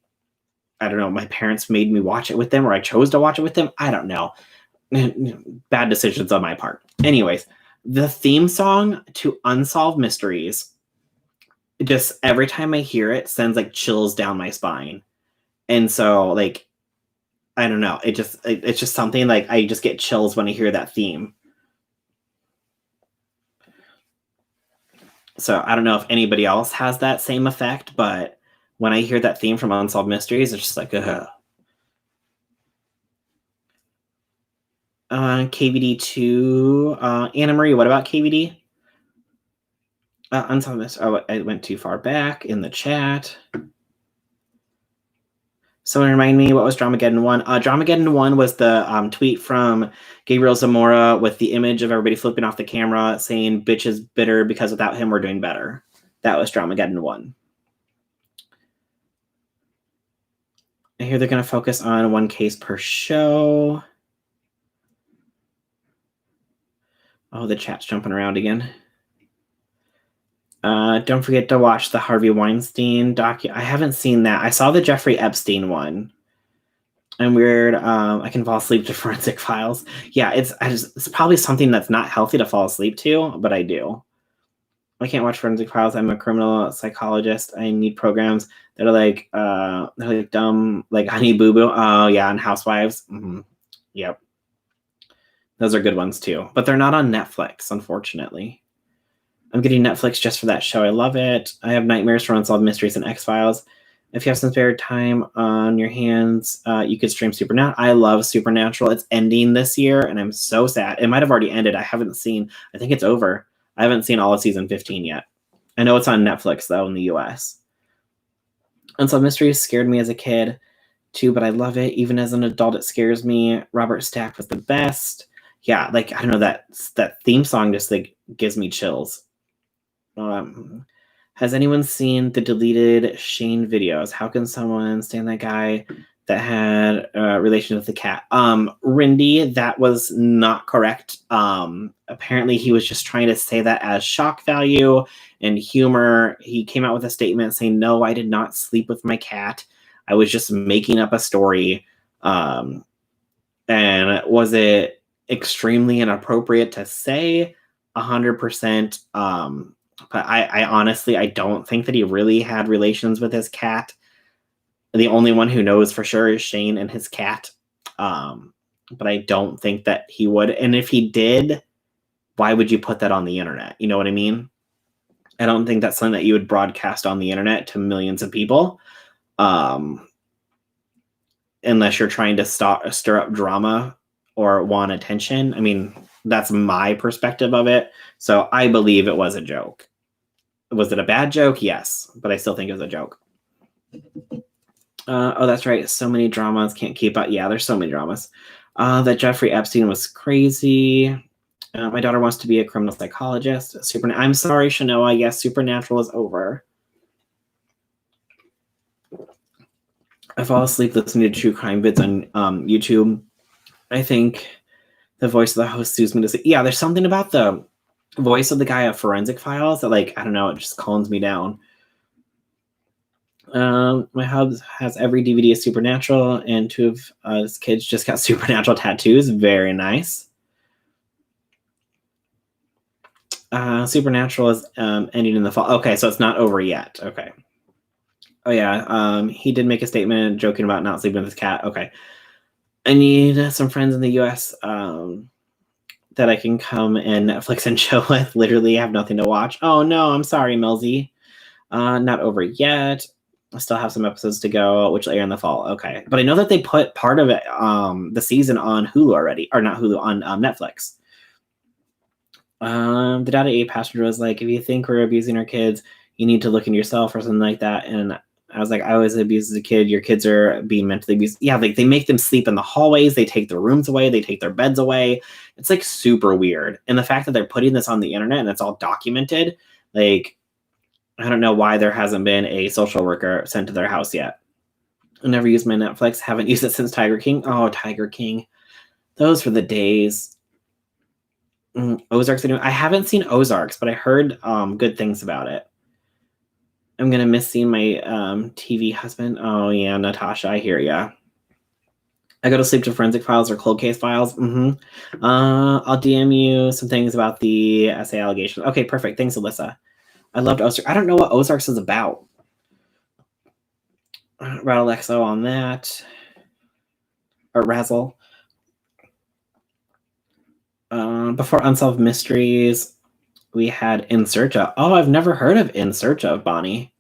I don't know, my parents made me watch it with them, or I chose to watch it with them. I don't know. Bad decisions on my part. Anyways, the theme song to Unsolved Mysteries, just every time I hear it, sends like chills down my spine. And so like, I don't know. It's just something like I just get chills when I hear that theme. So I don't know if anybody else has that same effect, but when I hear that theme from Unsolved Mysteries, it's just like, ugh. KVD2, Anna Marie, what about KVD? Unsolved Mysteries. Oh, I went too far back in the chat. Someone remind me, what was Dramageddon 1? Dramageddon 1 was the tweet from Gabriel Zamora with the image of everybody flipping off the camera saying, bitch is bitter because without him, we're doing better. That was Dramageddon 1. I hear they're going to focus on 1 case per show. Oh, the chat's jumping around again. Don't forget to watch the Harvey Weinstein docu. I haven't seen that. I saw the Jeffrey Epstein one. I'm weird. I can fall asleep to Forensic Files. Yeah, it's probably something that's not healthy to fall asleep to, but I do. I can't watch Forensic Files. I'm a criminal psychologist. I need programs that are like dumb, like Honey Boo Boo. Oh yeah, and Housewives. Mm-hmm. Yep, those are good ones too, but they're not on Netflix, unfortunately. I'm getting Netflix just for that show. I love it. I have nightmares for Unsolved Mysteries and X-Files. If you have some spare time on your hands, you could stream Supernatural. I love Supernatural. It's ending this year, and I'm so sad. It might have already ended. I haven't seen. I think it's over. I haven't seen all of season 15 yet. I know it's on Netflix, though, in the US. Unsolved Mysteries scared me as a kid, too, but I love it. Even as an adult, it scares me. Robert Stack was the best. Yeah, like, I don't know, that theme song just, like, gives me chills. Has anyone seen the deleted Shane videos? How can someone stand that guy that had a relation with the cat? Rindy, that was not correct. Apparently he was just trying to say that as shock value and humor. He came out with a statement saying, no, I did not sleep with my cat. I was just making up a story. And was it extremely inappropriate to say? 100%. But I honestly, I don't think that he really had relations with his cat. The only one who knows for sure is Shane and his cat. But I don't think that he would. And if he did, why would you put that on the internet? You know what I mean? I don't think that's something that you would broadcast on the internet to millions of people. Unless you're trying to stir up drama or want attention. I mean, that's my perspective of it. So I believe it was a joke. Was it a bad joke? Yes, but I still think it was a joke. Oh, that's right. So many dramas, can't keep up. Yeah, there's so many dramas. That Jeffrey Epstein was crazy. My daughter wants to be a criminal psychologist. I'm sorry, Shanoa. Yes, Supernatural is over. I fall asleep listening to true crime vids on YouTube. I think the voice of the host soothes me to sleep. Yeah, there's something about the voice of the guy of Forensic Files that, like, I don't know, it just calms me down. My hub has every DVD of Supernatural, and two of his kids just got Supernatural tattoos. Very nice. Supernatural is ending in the fall. Okay, so it's not over yet. Okay. Oh yeah, he did make a statement joking about not sleeping with his cat. Okay. I need some friends in the US that I can come and Netflix and chill with. Literally have nothing to watch. Oh no, I'm sorry, Milsey. Not over yet. I still have some episodes to go, which will air in the fall. Okay. But I know that they put part of it, the season on Hulu already. Or not Hulu, on Netflix. The Data 8 passenger was like, if you think we're abusing our kids, you need to look in yourself or something like that. And I was like, I was abused as a kid. Your kids are being mentally abused. Yeah, like they make them sleep in the hallways. They take their rooms away. They take their beds away. It's like super weird. And the fact that they're putting this on the internet and it's all documented, like, I don't know why there hasn't been a social worker sent to their house yet. I never used my Netflix. Haven't used it since Tiger King. Oh, Tiger King. Those were the days. Ozarks. I haven't seen Ozarks, but I heard good things about it. I'm gonna miss seeing my TV husband. Oh yeah, Natasha, I hear ya. I go to sleep to Forensic Files or Cold Case Files. I'll DM you some things about the essay allegations. Okay, perfect. Thanks, Alyssa. I loved Ozarks. I don't know what Ozarks is about. Rattle XO on that. Or Razzle. Before Unsolved Mysteries, we had In Search of. Oh, I've never heard of In Search of, Bonnie.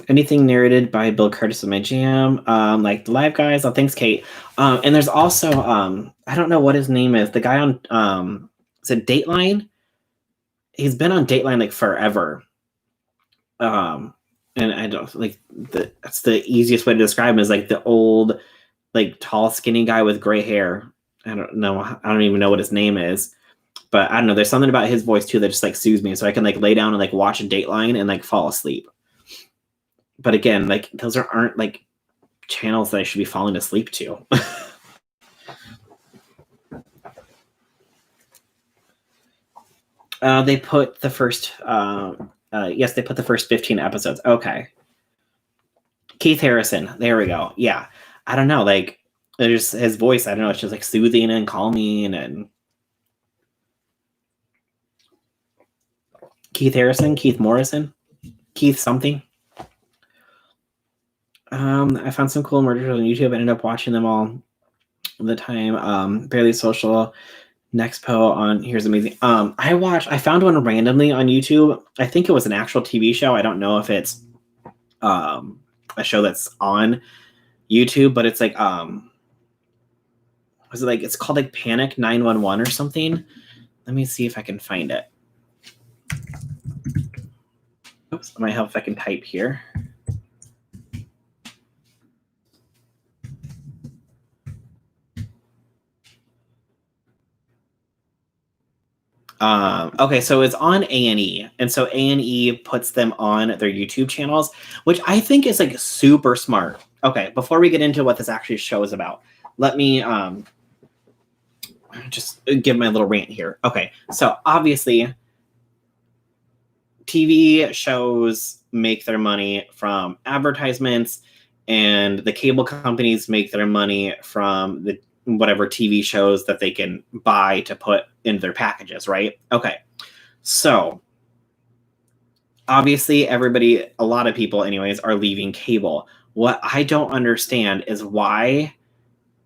Anything narrated by Bill Curtis in my jam, like The Live Guys. Oh, thanks, Kate. And there's also, I don't know what his name is. The guy on, is it Dateline? He's been on Dateline like forever. And I don't like that's the easiest way to describe him, is like the old, like tall, skinny guy with gray hair. I don't know. I don't even know what his name is, but I don't know. There's something about his voice too that just like soothes me, so I can like lay down and like watch a Dateline and like fall asleep. But again, like those aren't like channels that I should be falling asleep to. They put the first, yes, they put the first 15 episodes. Okay. Keith Harrison. There we go. Yeah. I don't know. Like, there's his voice. I don't know. It's just like soothing and calming. And Keith Harrison, Keith Morrison, Keith something. I found some cool murders on YouTube. I ended up watching them all the time. Barely Social, Nexpo on Here's Amazing. I found one randomly on YouTube. I think it was an actual TV show. I don't know if it's a show that's on YouTube, but it's like was it like, it's called like Panic 911 or something. Let me see if I can find it. Oops, I might help if I can type here. Okay, so it's on A&E, and so A&E puts them on their YouTube channels, which I think is like super smart. Okay, before we get into what this actually show is about, let me just give my little rant here. Okay, so obviously TV shows make their money from advertisements, and the cable companies make their money from the whatever TV shows that they can buy to put in their packages, right? Okay. So obviously everybody, a lot of people anyways, are leaving cable. What I don't understand is why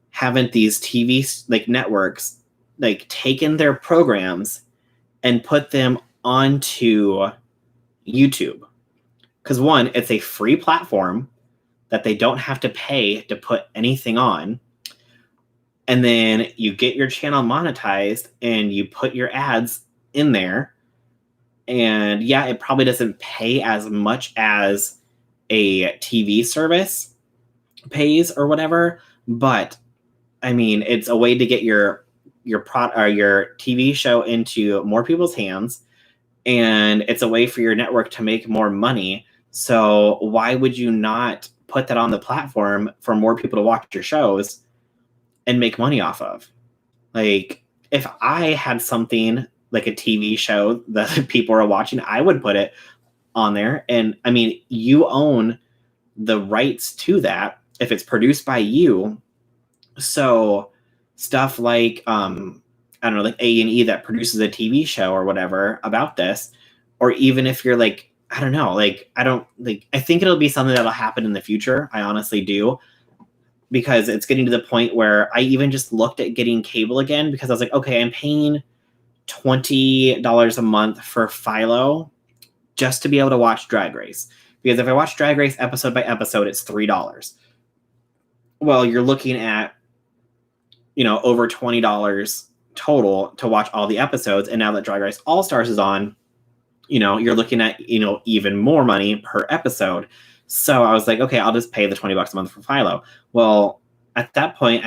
haven't these TV like networks like taken their programs and put them onto YouTube? Because one, it's a free platform that they don't have to pay to put anything on. And then you get your channel monetized and you put your ads in there. And yeah, it probably doesn't pay as much as a TV service pays or whatever. But I mean, it's a way to get your your TV show into more people's hands, and it's a way for your network to make more money. So why would you not put that on the platform for more people to watch your shows and make money off of? Like, if I had something like a TV show that people are watching, I would put it on there. And I mean, you own the rights to that if it's produced by you. So stuff like I don't know, like A&E that produces a TV show or whatever about this, or even if you're like, I don't know, like I think it'll be something that'll happen in the future. I honestly do, because it's getting to the point where I even just looked at getting cable again, because I was like, okay, I'm paying $20 a month for Philo just to be able to watch Drag Race. Because if I watch Drag Race episode by episode, it's $3. Well, you're looking at, over $20 total to watch all the episodes. And now that Drag Race All Stars is on, you're looking at, even more money per episode. So I was like, okay, I'll just pay the $20 a month for Philo. Well, at that point,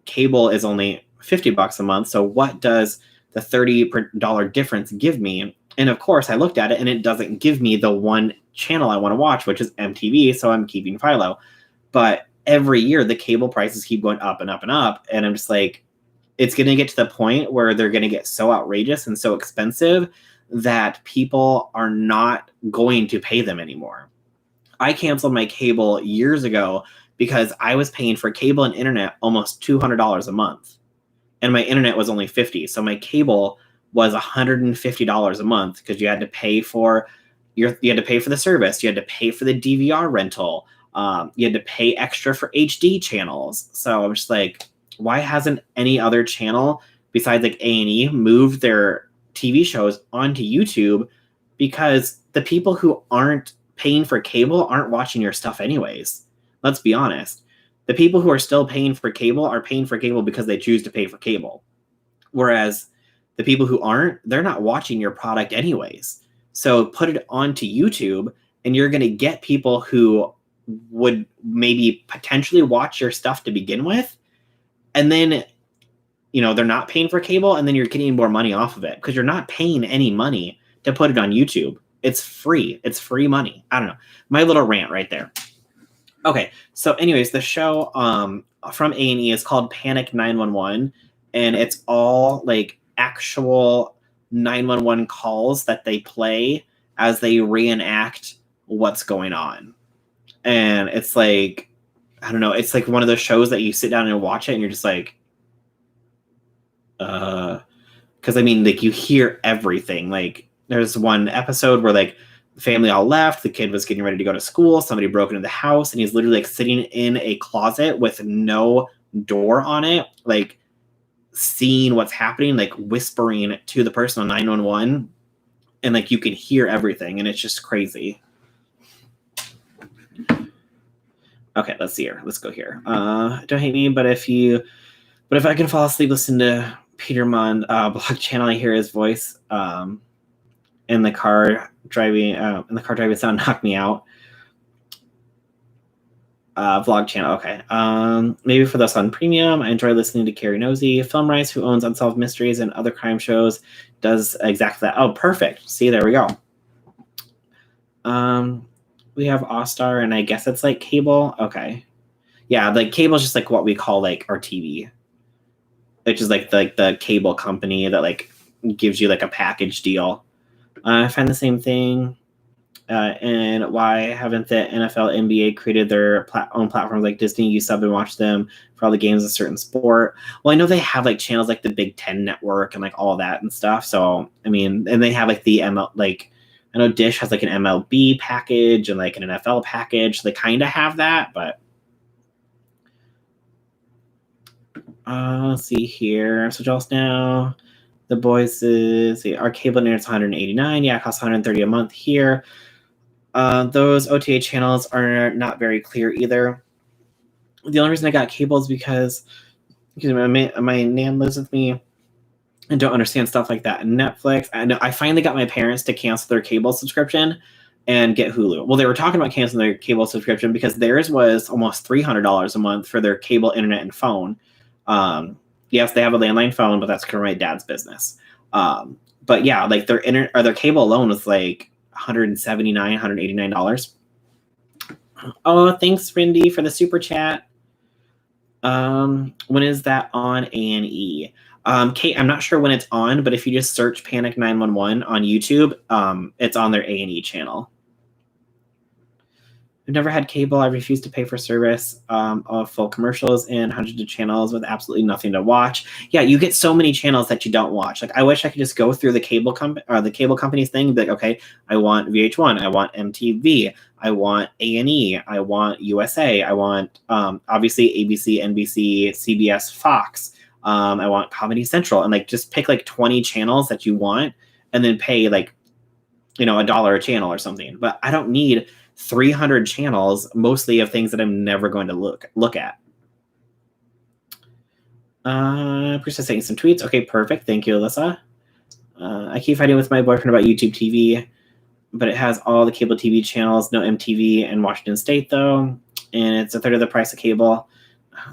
cable is only $50 a month. So what does the $30 difference give me? And of course, I looked at it and it doesn't give me the one channel I want to watch, which is MTV. So I'm keeping Philo. But every year, the cable prices keep going up and up and up. And I'm just like, it's going to get to the point where they're going to get so outrageous and so expensive that people are not going to pay them anymore. I canceled my cable years ago because I was paying for cable and internet almost $200 a month. And my internet was only $50. So my cable was $150 a month, because you had to pay for the service, you had to pay for the DVR rental, you had to pay extra for HD channels. So I'm just like, why hasn't any other channel besides like A&E moved their TV shows onto YouTube? Because the people who aren't paying for cable aren't watching your stuff anyways. Let's be honest. The people who are still paying for cable are paying for cable because they choose to pay for cable. Whereas the people who aren't, they're not watching your product anyways. So put it onto YouTube and you're going to get people who would maybe potentially watch your stuff to begin with. And then, they're not paying for cable, and then you're getting more money off of it because you're not paying any money to put it on YouTube. It's free. It's free money. I don't know. My little rant right there. Okay. So anyways, the show from A&E is called Panic 911, and it's all like actual 911 calls that they play as they reenact what's going on. And it's like, I don't know, it's like one of those shows that you sit down and watch it and you're just like, because I mean, like, you hear everything. Like, there's one episode where like the family all left, the kid was getting ready to go to school, somebody broke into the house, and he's literally like sitting in a closet with no door on it, like seeing what's happening, like whispering to the person on 911, and like you can hear everything, and it's just crazy. Okay, let's see here. Let's go here. Don't hate me, but if I can fall asleep, listen to Peter Munn blog channel. I hear his voice in the car driving. Sound knocked me out. Vlog channel. Okay. Maybe for those on premium, I enjoy listening to Carrie Nosey. Film Rice, who owns Unsolved Mysteries and other crime shows, does exactly that. Oh, perfect. See, there we go. We have All-Star, and I guess it's like cable. Okay. Yeah, like cable is just like what we call like our TV, which is like the cable company that like gives you like a package deal. I find the same thing. And why haven't the NFL, NBA created their own platforms like Disney? You sub and watch them for all the games of a certain sport. Well, I know they have like channels like the Big Ten Network and like all that and stuff. So, I mean, and they have like the ML, like I know Dish has like an MLB package and like an NFL package. So they kind of have that, but let's see here. So just now, The Boys is our cable internet's $189. Yeah, it costs $130 a month here. Those OTA channels are not very clear either. The only reason I got cable is because my nan lives with me and don't understand stuff like that. And Netflix, I finally got my parents to cancel their cable subscription and get Hulu. Well, they were talking about canceling their cable subscription because theirs was almost $300 a month for their cable, internet, and phone. Yes, they have a landline phone, but that's currently my dad's business. But yeah, like their cable alone was like $179, $189. Oh, thanks, Rindy, for the super chat. When is that on A&E? Kate, I'm not sure when it's on, but if you just search Panic 911 on YouTube, it's on their A&E channel. I've never had cable. I refuse to pay for service of full commercials and hundreds of channels with absolutely nothing to watch. Yeah, you get so many channels that you don't watch. Like, I wish I could just go through the cable company's thing and be like, okay, I want VH1, I want MTV, I want A&E, I want USA, I want obviously ABC, NBC, CBS, Fox. I want Comedy Central, and like just pick like 20 channels that you want, and then pay like $1 a channel or something. But I don't need 300 channels, mostly of things that I'm never going to look at. Princess saying some tweets. Okay, perfect. Thank you, Alyssa. I keep fighting with my boyfriend about YouTube TV, but it has all the cable TV channels, no MTV in Washington State though, and it's a third of the price of cable.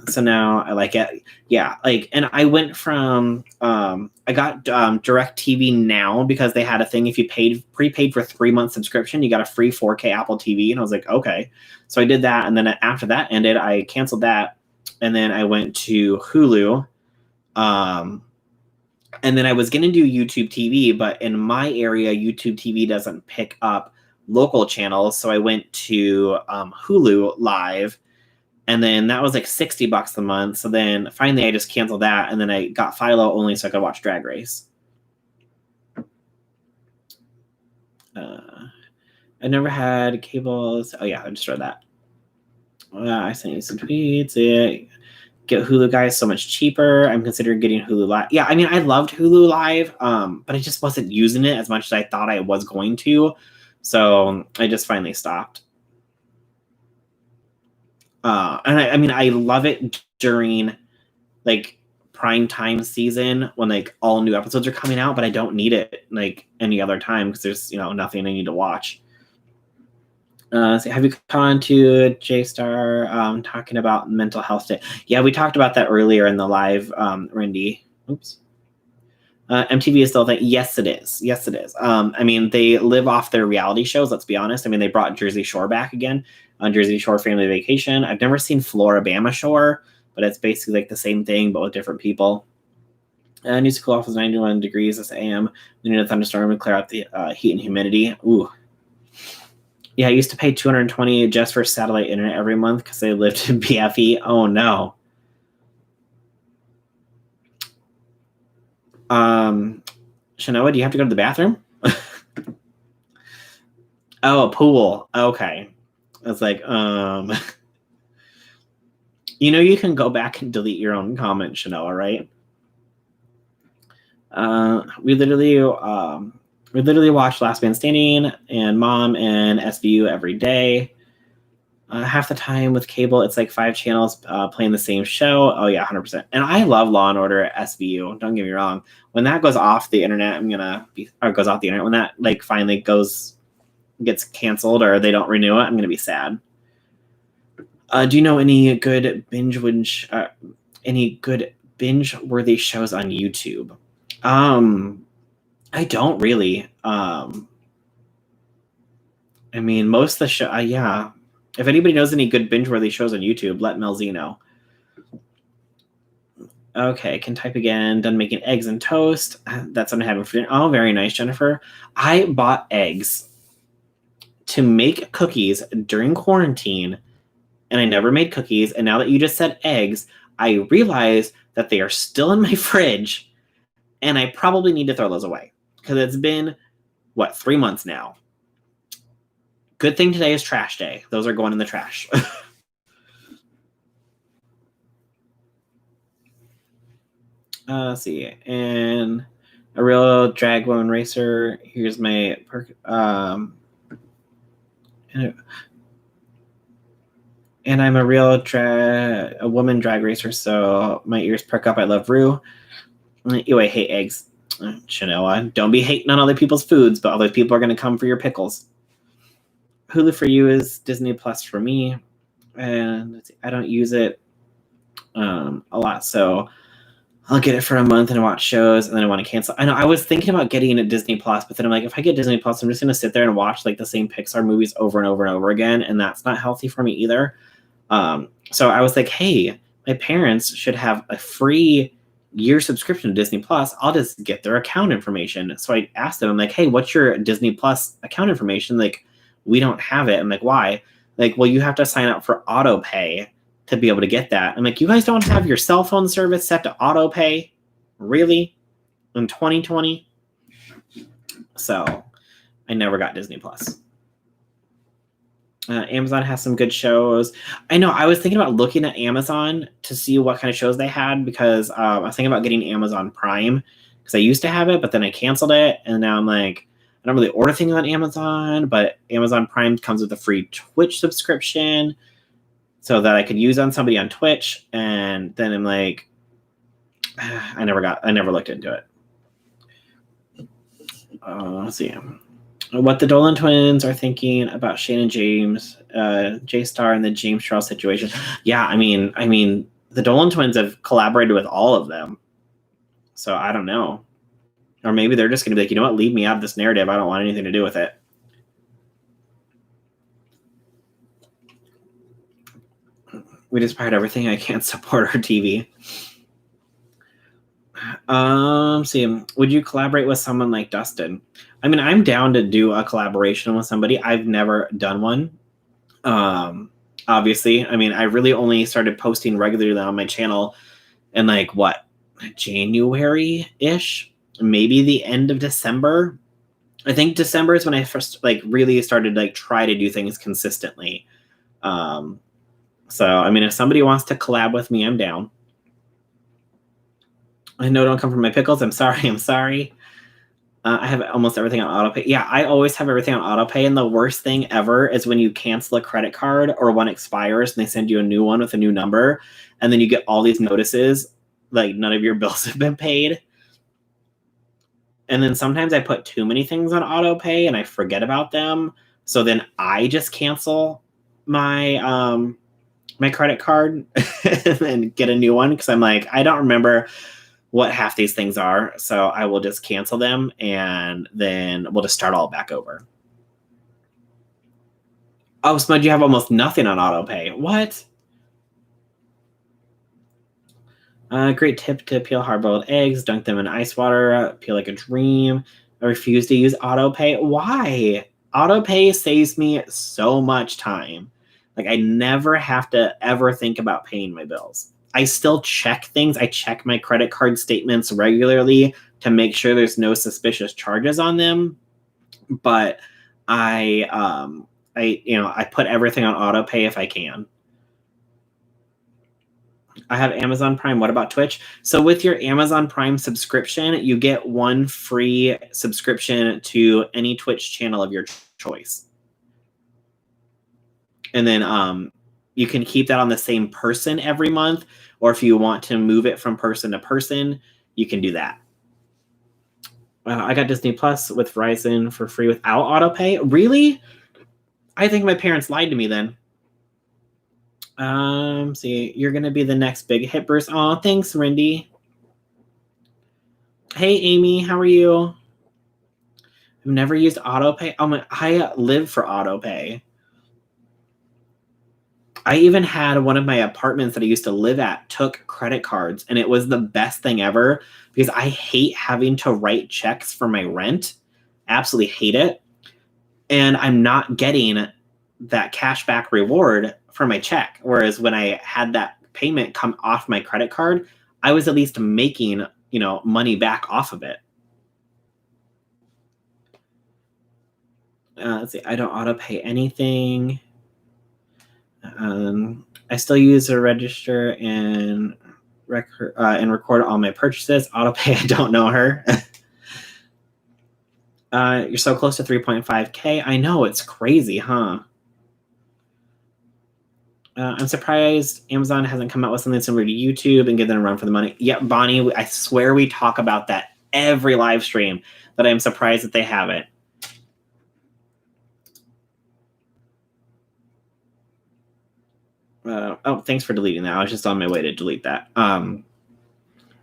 So now I like it. Yeah, like, and I went from I got DirecTV Now because they had a thing, if you prepaid for 3 month subscription, you got a free 4K Apple TV, and I was like, okay. So I did that, and then after that ended, I canceled that, and then I went to Hulu, and then I was gonna do YouTube TV, but in my area, YouTube TV doesn't pick up local channels, so I went to Hulu Live. And then that was like $60 a month. So then finally I just canceled that. And then I got Philo only so I could watch Drag Race. I never had cables. Oh, yeah, I just read that. I sent you some tweets. Yeah. Get Hulu, guys, so much cheaper. I'm considering getting Hulu Live. Yeah, I mean, I loved Hulu Live, but I just wasn't using it as much as I thought I was going to. So I just finally stopped. And I mean, I love it during like prime time season when like all new episodes are coming out, but I don't need it like any other time because there's nothing I need to watch. So have you gone to JStar talking about mental health day? Yeah, we talked about that earlier in the live, Rindy. Oops. MTV is still a thing. Yes, it is. Yes, it is. I mean, they live off their reality shows, let's be honest. I mean, they brought Jersey Shore back again on Jersey Shore Family Vacation. I've never seen Floribama Shore, but it's basically like the same thing, but with different people. News to cool off is 91 degrees this AM. We need a thunderstorm to clear out the heat and humidity. Ooh. Yeah, I used to pay $220 just for satellite internet every month because I lived in BFE. Oh, no. Shanoa, do you have to go to the bathroom? Oh, a pool. Okay. I was like, you can go back and delete your own comment, Shanoa, right? We literally watch Last Man Standing and Mom and SVU every day. Half the time with cable, it's like 5 channels playing the same show. Oh yeah, 100%. And I love Law and Order SVU. Don't get me wrong. When that goes off the internet, goes off the internet. When that like finally gets canceled or they don't renew it, I'm gonna be sad. Do you know any good binge-worthy shows on YouTube? I don't really. I mean, most of the show, yeah. If anybody knows any good binge-worthy shows on YouTube, let Mel Z know. Okay, can type again. Done making eggs and toast. That's what I'm having for dinner. Oh, very nice, Jennifer. I bought eggs to make cookies during quarantine, and I never made cookies. And now that you just said eggs, I realize that they are still in my fridge, and I probably need to throw those away because it's been, 3 months now. Good thing today is trash day. Those are going in the trash. Let's see. And a real drag woman racer. Here's my and I'm a real woman drag racer, so my ears perk up. I love Rue. Anyway, I hate eggs. Shanoa, don't be hating on other people's foods, but other people are going to come for your pickles. Hulu for you is Disney Plus for me, and I don't use it a lot. So I'll get it for a month and watch shows, and then I want to cancel. I know I was thinking about getting a Disney Plus, but then I'm like, if I get Disney Plus, I'm just going to sit there and watch like the same Pixar movies over and over and over again, and that's not healthy for me either. So I was like, hey, my parents should have a free year subscription to Disney Plus. I'll just get their account information. So I asked them, I'm like, hey, what's your Disney Plus account information? Like, we don't have it. I'm like, why? Like, well, you have to sign up for auto pay to be able to get that. I'm like, you guys don't have your cell phone service set to auto pay? Really? In 2020? So I never got Disney Plus. Amazon has some good shows. I know I was thinking about looking at Amazon to see what kind of shows they had because I was thinking about getting Amazon Prime because I used to have it, but then I canceled it. And now I'm like, I don't really order things on Amazon, but Amazon Prime comes with a free Twitch subscription so that I could use on somebody on Twitch. And then I'm like, I never looked into it. Let's see. What the Dolan twins are thinking about Shane and James, J-Star, and the James Charles situation. Yeah, I mean, the Dolan twins have collaborated with all of them. So I don't know. Or maybe they're just going to be like, you know what, leave me out of this narrative. I don't want anything to do with it. We just fired everything. I can't support our TV. See, would you collaborate with someone like Dustin? I mean, I'm down to do a collaboration with somebody. I've never done one. Obviously, I mean, I really only started posting regularly on my channel in like what, January-ish, maybe the end of December. I think December is when I first like really started like try to do things consistently. So I mean, if somebody wants to collab with me, I'm down. I know don't come from my pickles. I'm sorry. I have almost everything on autopay. Yeah, I always have everything on autopay. And the worst thing ever is when you cancel a credit card or one expires and they send you a new one with a new number. And then you get all these notices, like none of your bills have been paid. And then sometimes I put too many things on autopay and I forget about them. So then I just cancel my my credit card and then get a new one because I'm like, I don't remember what half these things are. So I will just cancel them and then we'll just start all back over. Oh, Smudge, you have almost nothing on autopay. What? Great tip to peel hard-boiled eggs, dunk them in ice water, peel like a dream. I refuse to use autopay. Why? Autopay saves me so much time. Like I never have to ever think about paying my bills. I still check things. I check my credit card statements regularly to make sure there's no suspicious charges on them. But I put everything on autopay if I can. I have Amazon Prime. What about Twitch? So with your Amazon Prime subscription, you get one free subscription to any Twitch channel of your choice. And then you can keep that on the same person every month, or if you want to move it from person to person, you can do that. I got Disney Plus with Verizon for free without autopay. Really? I think my parents lied to me then. See, you're gonna be the next big hit, Bruce. Oh, thanks, Rindy. Hey, Amy, how are you? I've never used autopay. Oh I live for autopay. I even had one of my apartments that I used to live at took credit cards, and it was the best thing ever because I hate having to write checks for my rent. Absolutely hate it. And I'm not getting that cashback reward for my check. Whereas when I had that payment come off my credit card, I was at least making, money back off of it. Let's see, I don't auto pay anything. I still use a register and record all my purchases. Auto pay, I don't know her. You're so close to 3.5K. I know, it's crazy, huh? I'm surprised Amazon hasn't come out with something similar to YouTube and give them a run for the money. Yeah, Bonnie, I swear we talk about that every live stream, but I'm surprised that they haven't. Thanks for deleting that. I was just on my way to delete that.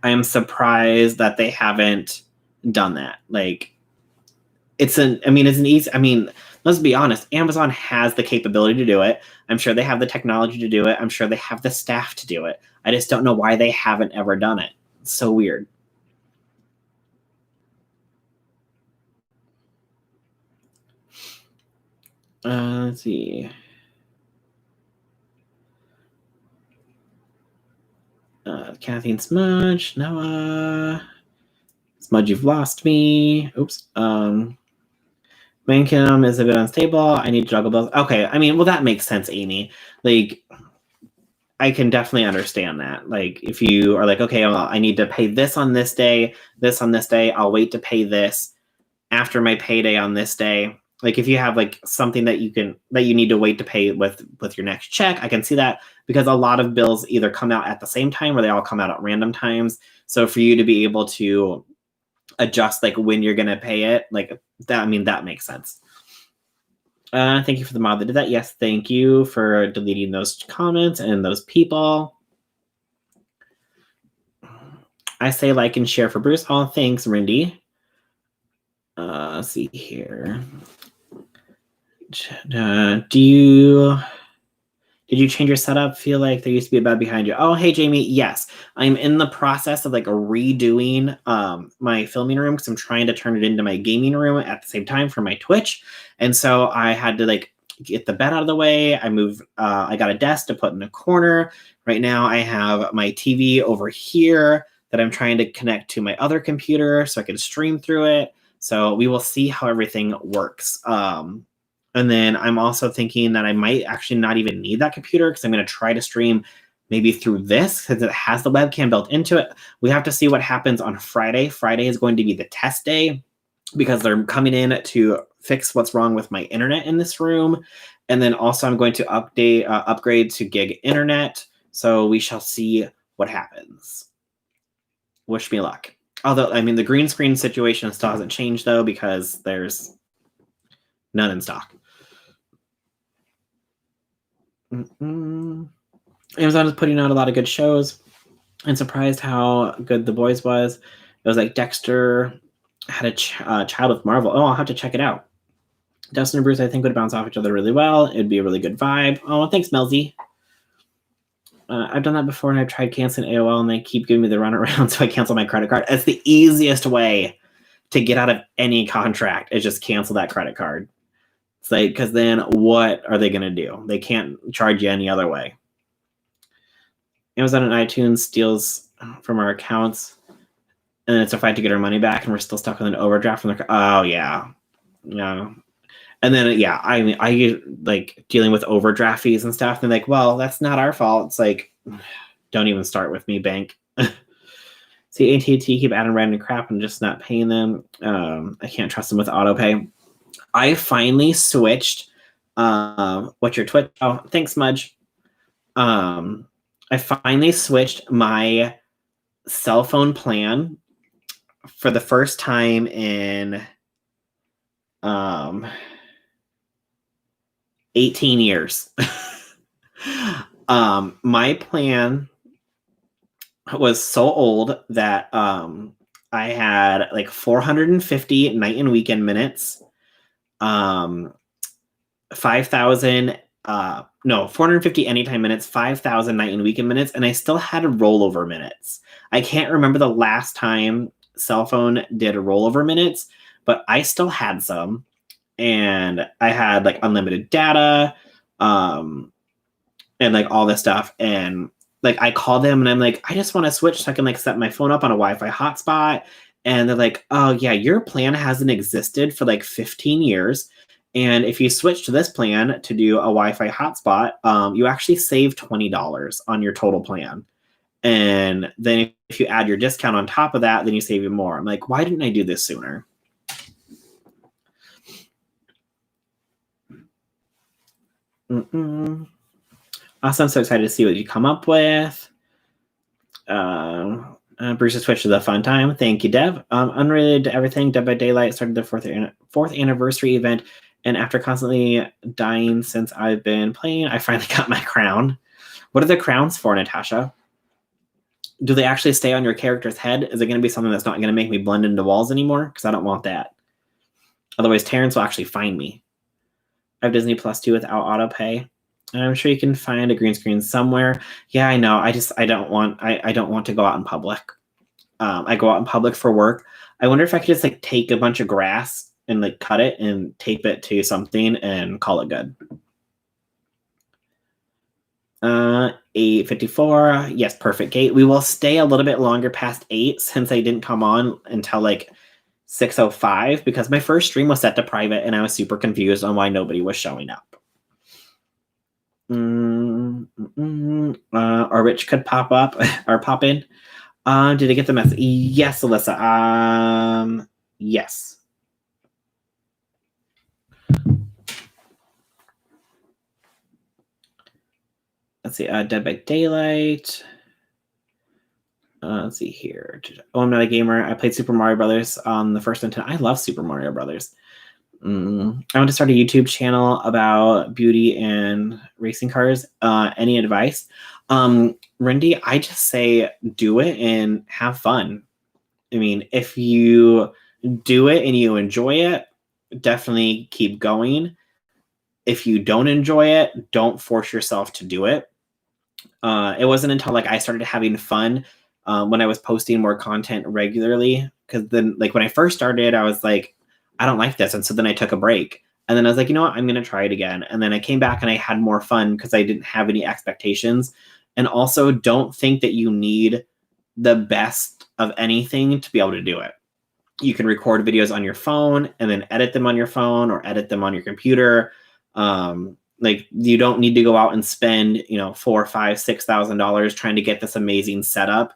I am surprised that they haven't done that. Like, it's an easy, let's be honest, Amazon has the capability to do it. I'm sure they have the technology to do it. I'm sure they have the staff to do it. I just don't know why they haven't ever done it. It's so weird. Let's see. Kathleen Smudge, Noah. Smudge, you've lost me. Oops. Mancam is a bit unstable. I need to juggle both. Okay, well, that makes sense, Amy. Like, I can definitely understand that. Like, if you are like, okay, well, I need to pay this on this day, this on this day, I'll wait to pay this after my payday on this day. Like, if you have like something that you need to wait to pay with your next check, I can see that, because a lot of bills either come out at the same time or they all come out at random times. So for you to be able to adjust like when you're gonna pay it, like that, that makes sense. Thank you for the mod that did that. Yes, thank you for deleting those comments and those people. I say like and share for Bruce. Oh, thanks, Rindy. Let's see here. Did you change your setup? Feel like there used to be a bed behind you. Oh, hey, Jamie. Yes, I'm in the process of like redoing my filming room, because I'm trying to turn it into my gaming room at the same time for my Twitch. And so I had to like get the bed out of the way. I got a desk to put in a corner. Right now I have my TV over here that I'm trying to connect to my other computer so I can stream through it. So we will see how everything works. And then I'm also thinking that I might actually not even need that computer, because I'm going to try to stream maybe through this, because it has the webcam built into it. We have to see what happens on Friday. Friday is going to be the test day, because they're coming in to fix what's wrong with my internet in this room. And then also I'm going to upgrade to gig internet. So we shall see what happens. Wish me luck. Although, the green screen situation still hasn't changed, though, because there's none in stock. Amazon is putting out a lot of good shows. I'm surprised how good The Boys was. It was like Dexter had a child with Marvel. Oh, I'll have to check it out. Dustin and Bruce, I think, would bounce off each other really well. It'd be a really good vibe. Oh, thanks, Melzy. I've done that before, and I've tried canceling AOL, and they keep giving me the runaround, so I cancel my credit card. It's the easiest way to get out of any contract, is just cancel that credit card. It's like, because then what are they going to do? They can't charge you any other way. Amazon and iTunes steals from our accounts, and then it's a fight to get our money back, and we're still stuck with an overdraft from oh yeah. And then I like dealing with overdraft fees and stuff, and like, well, that's not our fault. It's like, don't even start with me, bank. See, AT&T keep adding random crap and just not paying them. I can't trust them with auto pay. I finally switched. What's your Twitch? Oh, thanks, Mudge. I finally switched my cell phone plan for the first time in 18 years. My plan was so old that I had like 450 night and weekend minutes, 5,000 450 anytime minutes, 5,000 night and weekend minutes, and I still had rollover minutes. I can't remember the last time cell phone did rollover minutes, but I still had some, and I had like unlimited data, and like all this stuff, and like I called them and I'm like, I just want to switch so I can like set my phone up on a Wi-Fi hotspot, and they're like, oh yeah, your plan hasn't existed for like 15 years. And if you switch to this plan to do a Wi-Fi hotspot, you actually save $20 on your total plan. And then if you add your discount on top of that, then you save even more. I'm like, why didn't I do this sooner? Awesome. I'm so excited to see what you come up with. Bruce's Twitch is a fun time. Thank you, Deb. Unrelated to everything, Dead by Daylight started the fourth anniversary event. And after constantly dying since I've been playing, I finally got my crown. What are the crowns for, Natasha? do they actually stay on your character's head? Is it going to be something that's not going to make me blend into walls anymore? Because I don't want that. Otherwise, Terrence will actually find me. I have Disney Plus too without auto pay. I'm sure you can find a green screen somewhere. Yeah, I know. I don't want to go out in public. I go out in public for work. I wonder if I could just like take a bunch of grass and like cut it and tape it to something and call it good. 8:54. Yes, perfect, Kate. We will stay a little bit longer past 8 since I didn't come on until like 6:05 because my first stream was set to private and I was super confused on why nobody was showing up. Or Rich could pop up or pop in. Did I get the message? Yes, Alyssa. Yes. Let's see. Dead by Daylight. Let's see here. Oh, I'm not a gamer. I played Super Mario Brothers on the first Nintendo. I love Super Mario Brothers. I want to start a YouTube channel about beauty and racing cars. Any advice? Rindy, I just say do it and have fun. I mean, if you do it and you enjoy it, definitely keep going. If you don't enjoy it, don't force yourself to do it. It wasn't until like I started having fun when I was posting more content regularly. Because then, like when I first started, I was like, I don't like this, and so then I took a break. And then I was like, you know what, I'm gonna try it again. And then I came back and I had more fun because I didn't have any expectations. And also, don't think that you need the best of anything to be able to do it. You can record videos on your phone and then edit them on your phone or edit them on your computer. Like you don't need to go out and spend, $4,000, $5,000, $6,000 trying to get this amazing setup.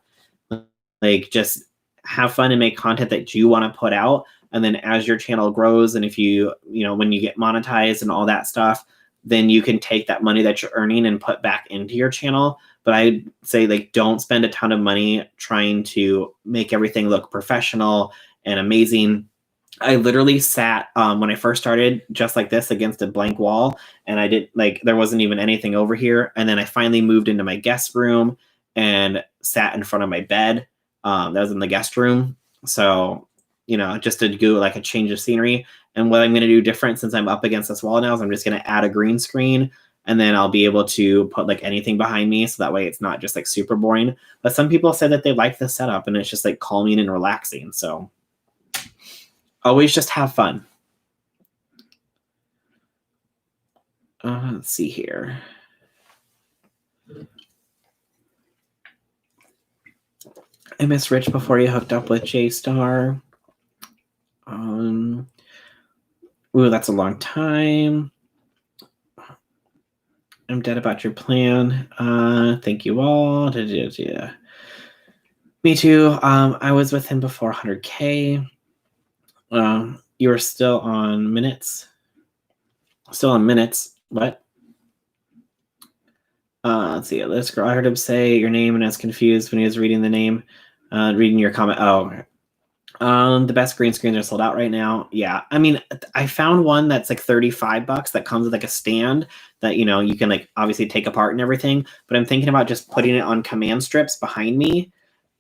Like just have fun and make content that you want to put out. And then as your channel grows, and if you when you get monetized and all that stuff, then you can take that money that you're earning and put back into your channel. But I'd say like don't spend a ton of money trying to make everything look professional and amazing. I literally sat when I first started just like this against a blank wall, and I did like there wasn't even anything over here. And then I finally moved into my guest room and sat in front of my bed. That was in the guest room. So, just to do like a change of scenery. And what I'm going to do different since I'm up against this wall now is I'm just going to add a green screen, and then I'll be able to put like anything behind me. So that way it's not just like super boring. But some people say that they like the setup and it's just like calming and relaxing. So always just have fun. Let's see here. I miss Rich before he hooked up with J-Star. Ooh, that's a long time. I'm dead about your plan. Thank you all. Yeah. Me too. I was with him before 100K. You were still on minutes. Still on minutes. What? Let's see. This girl, I heard him say your name and I was confused when he was reading the name. Reading your comment. Oh, the best green screens are sold out right now. Yeah. I mean, I found one that's like $35 that comes with like a stand that, you can like obviously take apart and everything, but I'm thinking about just putting it on command strips behind me.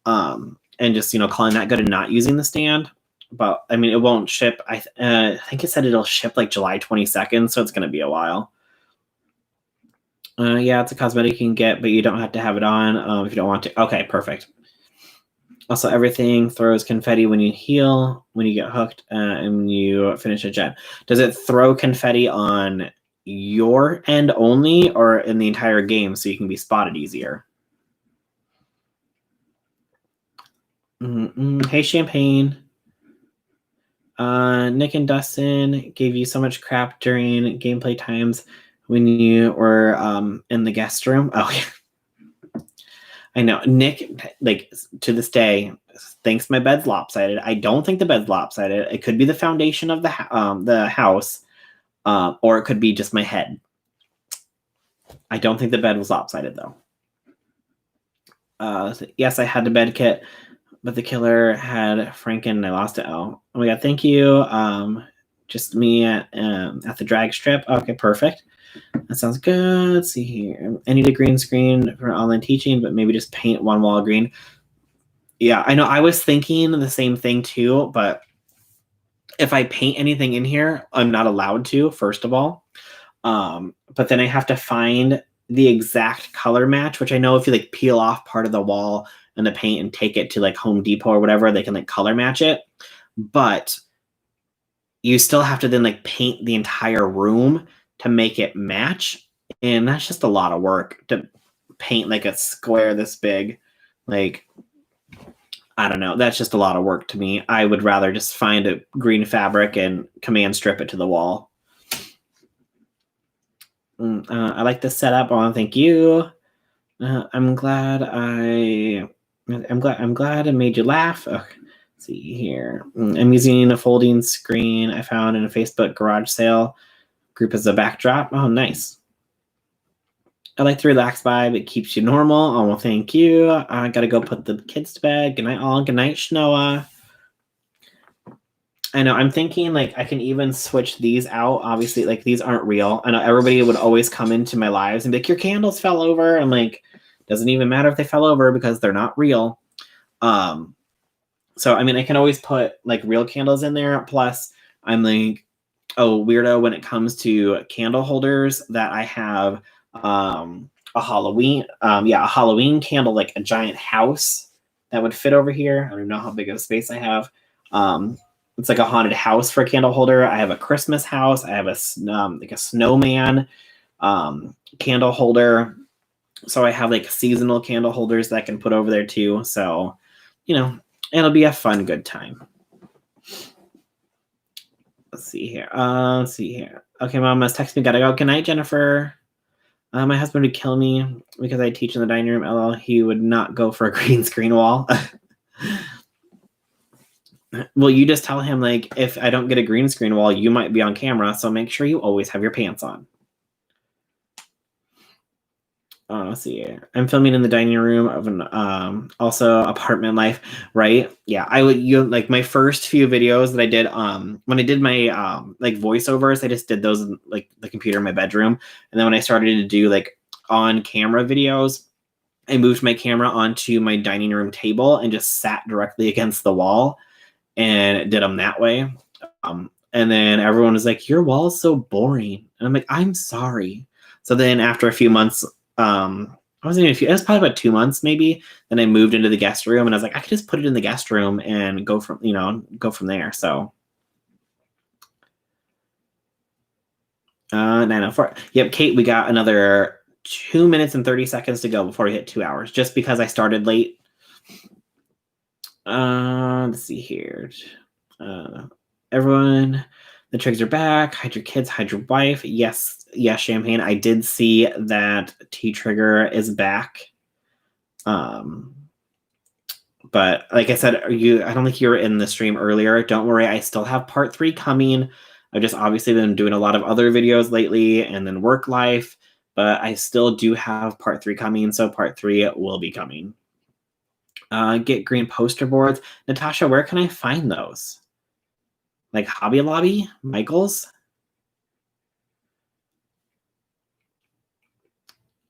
And just, calling that good and not using the stand. But I mean, it won't ship. I think it said it'll ship like July 22nd. So it's going to be a while. Yeah, it's a cosmetic you can get, but you don't have to have it on if you don't want to. Okay, perfect. Also, everything throws confetti when you heal, when you get hooked, and you finish a gen. Does it throw confetti on your end only or in the entire game so you can be spotted easier? Hey, Champagne. Nick and Dustin gave you so much crap during gameplay times when you were in the guest room. Oh, yeah. I know. Nick, like, to this day, thinks my bed's lopsided. I don't think the bed's lopsided. It could be the foundation of the house, or it could be just my head. I don't think the bed was lopsided, though. Yes, I had the bed kit, but the killer had Franken and I lost it. Oh my God, thank you. Just me at the drag strip. Okay, perfect. That sounds good. Let's see here. I need a green screen for online teaching, but maybe just paint one wall green. Yeah, I know. I was thinking the same thing too, but if I paint anything in here, I'm not allowed to, first of all. But then I have to find the exact color match, which I know if you like peel off part of the wall and the paint and take it to like Home Depot or whatever, they can like color match it. But you still have to then like paint the entire room to make it match. And that's just a lot of work to paint like a square this big. Like, I don't know. That's just a lot of work to me. I would rather just find a green fabric and command strip it to the wall. I like this setup. Oh, thank you. I'm glad I made you laugh. Let's see here. I'm using a folding screen I found in a Facebook garage sale group as a backdrop. Oh, nice. I like the relaxed vibe. It keeps you normal. Oh, well, thank you. I gotta go put the kids to bed. Good night, all. Good night, Shnoa. I know. I'm thinking like I can even switch these out. Obviously, like these aren't real. I know everybody would always come into my lives and be like, "Your candles fell over." I'm like, doesn't even matter if they fell over because they're not real. So I mean, I can always put like real candles in there. Plus, I'm like, oh, weirdo when it comes to candle holders that I have a Halloween candle, like a giant house that would fit over here. I don't know how big of a space I have. It's like a haunted house for a candle holder. I have a Christmas house. I have a like a snowman candle holder. So I have like seasonal candle holders that I can put over there too. So, it'll be a fun, good time. Let's see here. Okay, Mom must text me. Gotta go. Good night, Jennifer. My husband would kill me because I teach in the dining room. LL, he would not go for a green screen wall. Well, you just tell him, like, if I don't get a green screen wall, you might be on camera, so make sure you always have your pants on. Let's see. I'm filming in the dining room of an also apartment life, right? Yeah, like my first few videos that I did when I did my like voiceovers, I just did those in like the computer in my bedroom. And then when I started to do like on camera videos, I moved my camera onto my dining room table and just sat directly against the wall and did them that way. And then everyone was like, "Your wall's so boring." And I'm like, "I'm sorry." So then after a few months, I wasn't even it was probably about 2 months maybe. Then I moved into the guest room and I was like, I could just put it in the guest room and go from there. So 904. Yep, Kate, we got another 2 minutes and 30 seconds to go before we hit 2 hours, just because I started late. Let's see here. Everyone, the trigs are back. Hide your kids, hide your wife. Yes, Champagne. I did see that T Trigger is back. But like I said, I don't think you were in the stream earlier. Don't worry, I still have part 3 coming. I've just obviously been doing a lot of other videos lately and then work life, but I still do have part 3 coming, so part 3 will be coming. Get green poster boards. Natasha, where can I find those? Like Hobby Lobby? Michael's?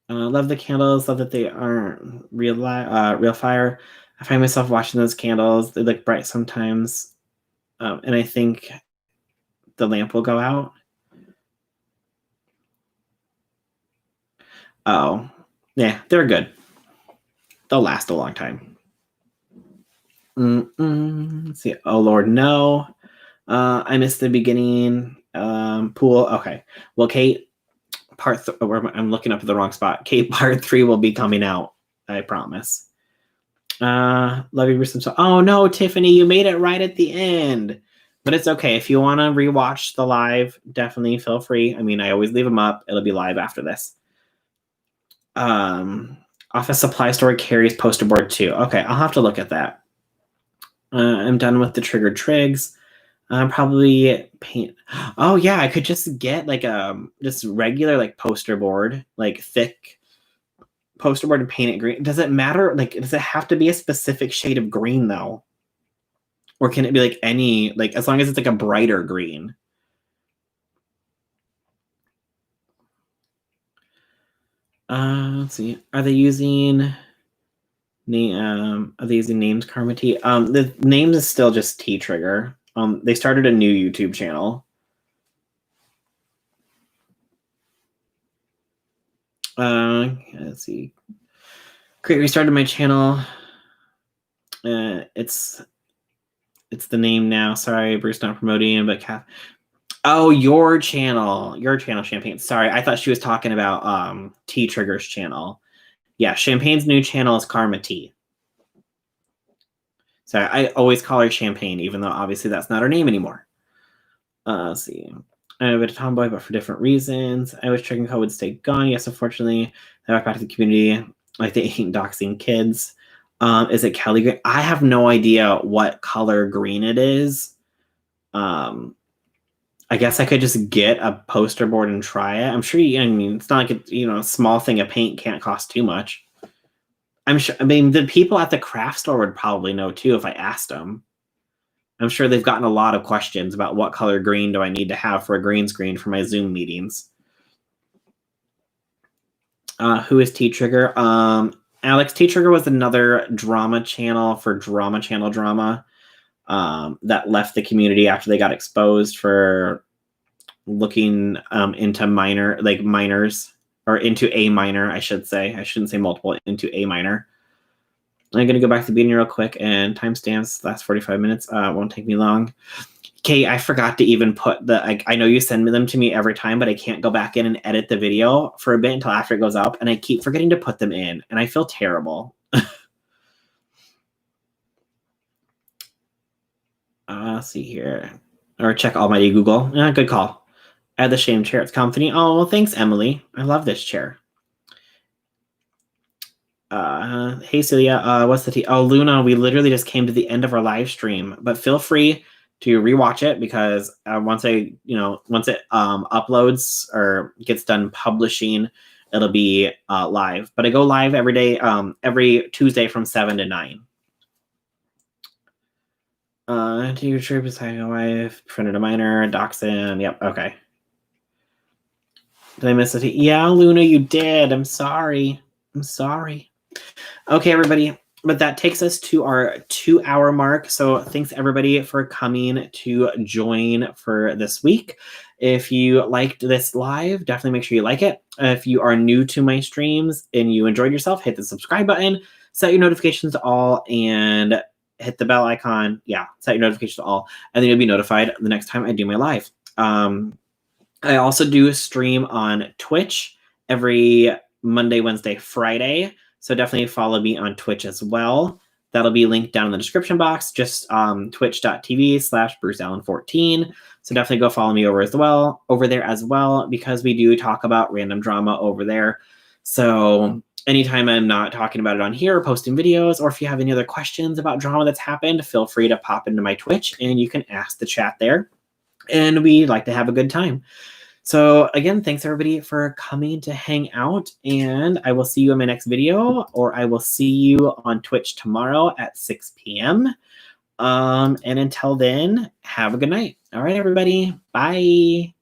Love the candles. Love that they aren't real fire. I find myself watching those candles. They look bright sometimes. And I think the lamp will go out. Oh, yeah, they're good. They'll last a long time. Let's see. Oh, Lord, no. I missed the beginning. Pool. Okay. Well, Kate, I'm looking up at the wrong spot. Kate, part 3 will be coming out. I promise. Love you, Bruce. Oh, no, Tiffany, you made it right at the end. But it's okay. If you want to rewatch the live, definitely feel free. I mean, I always leave them up. It'll be live after this. Office supply store carries poster board too. Okay, I'll have to look at that. I'm done with the triggered trigs. Probably paint. Oh yeah, I could just get like just regular like poster board, like thick poster board and paint it green. Does it matter? Like, does it have to be a specific shade of green though? Or can it be like any, like as long as it's like a brighter green? Let's see. Are they using Are they using names Karma T? The name is still just T Trigger. They started a new YouTube channel. Let's see. Great, restarted my channel. It's the name now. Sorry, Bruce, not promoting, but oh, your channel, Champagne. Sorry, I thought she was talking about T Trigger's channel. Yeah, Champagne's new channel is Karma T. So I always call her Champagne, even though obviously that's not her name anymore. Let's see. I'm a bit of tomboy, but for different reasons. I wish tricking code would stay gone. Yes, unfortunately, I went back to the community. Like they ain't doxing kids. Is it Kelly green? I have no idea what color green it is. I guess I could just get a poster board and try it. I'm sure it's not like a small thing of paint can't cost too much. I'm sure. I mean, the people at the craft store would probably know too if I asked them. I'm sure they've gotten a lot of questions about what color green do I need to have for a green screen for my Zoom meetings. Who is T Trigger? Alex, T Trigger was another drama channel for drama channel drama that left the community after they got exposed for looking into minors, or into A minor, I should say. I shouldn't say multiple, into A minor. I'm going to go back to the beginning real quick, and timestamps last 45 minutes. Won't take me long. Kate, I forgot to even put I know you send them to me every time, but I can't go back in and edit the video for a bit until after it goes up, and I keep forgetting to put them in, and I feel terrible. Let's see here. Or check Almighty Google. Good call. Add the shame chair. It's company. Oh, well, thanks, Emily. I love this chair. Hey, Celia. What's the tea? Oh, Luna, we literally just came to the end of our live stream, but feel free to rewatch it because once it uploads or gets done publishing, it'll be live. But I go live every day, every Tuesday from 7 to 9. Do your trip beside my wife, friend a minor, dachshund. Yep, okay. Did I miss it? Yeah, Luna, you did. I'm sorry. Okay, everybody. But that takes us to our 2-hour mark. So thanks, everybody, for coming to join for this week. If you liked this live, definitely make sure you like it. If you are new to my streams and you enjoyed yourself, hit the subscribe button, set your notifications to all, and hit the bell icon. Yeah, set your notifications to all, and then you'll be notified the next time I do my live. I also do stream on Twitch every Monday, Wednesday, Friday. So definitely follow me on Twitch as well. That'll be linked down in the description box, just twitch.tv/BruceAllen14. So definitely go follow me over there as well, because we do talk about random drama over there. So anytime I'm not talking about it on here or posting videos, or if you have any other questions about drama that's happened, feel free to pop into my Twitch and you can ask the chat there. And we like to have a good time. So again, thanks everybody for coming to hang out, and I will see you in my next video, or I will see you on Twitch tomorrow at 6 p.m. And until then, have a good night. All right, everybody. Bye.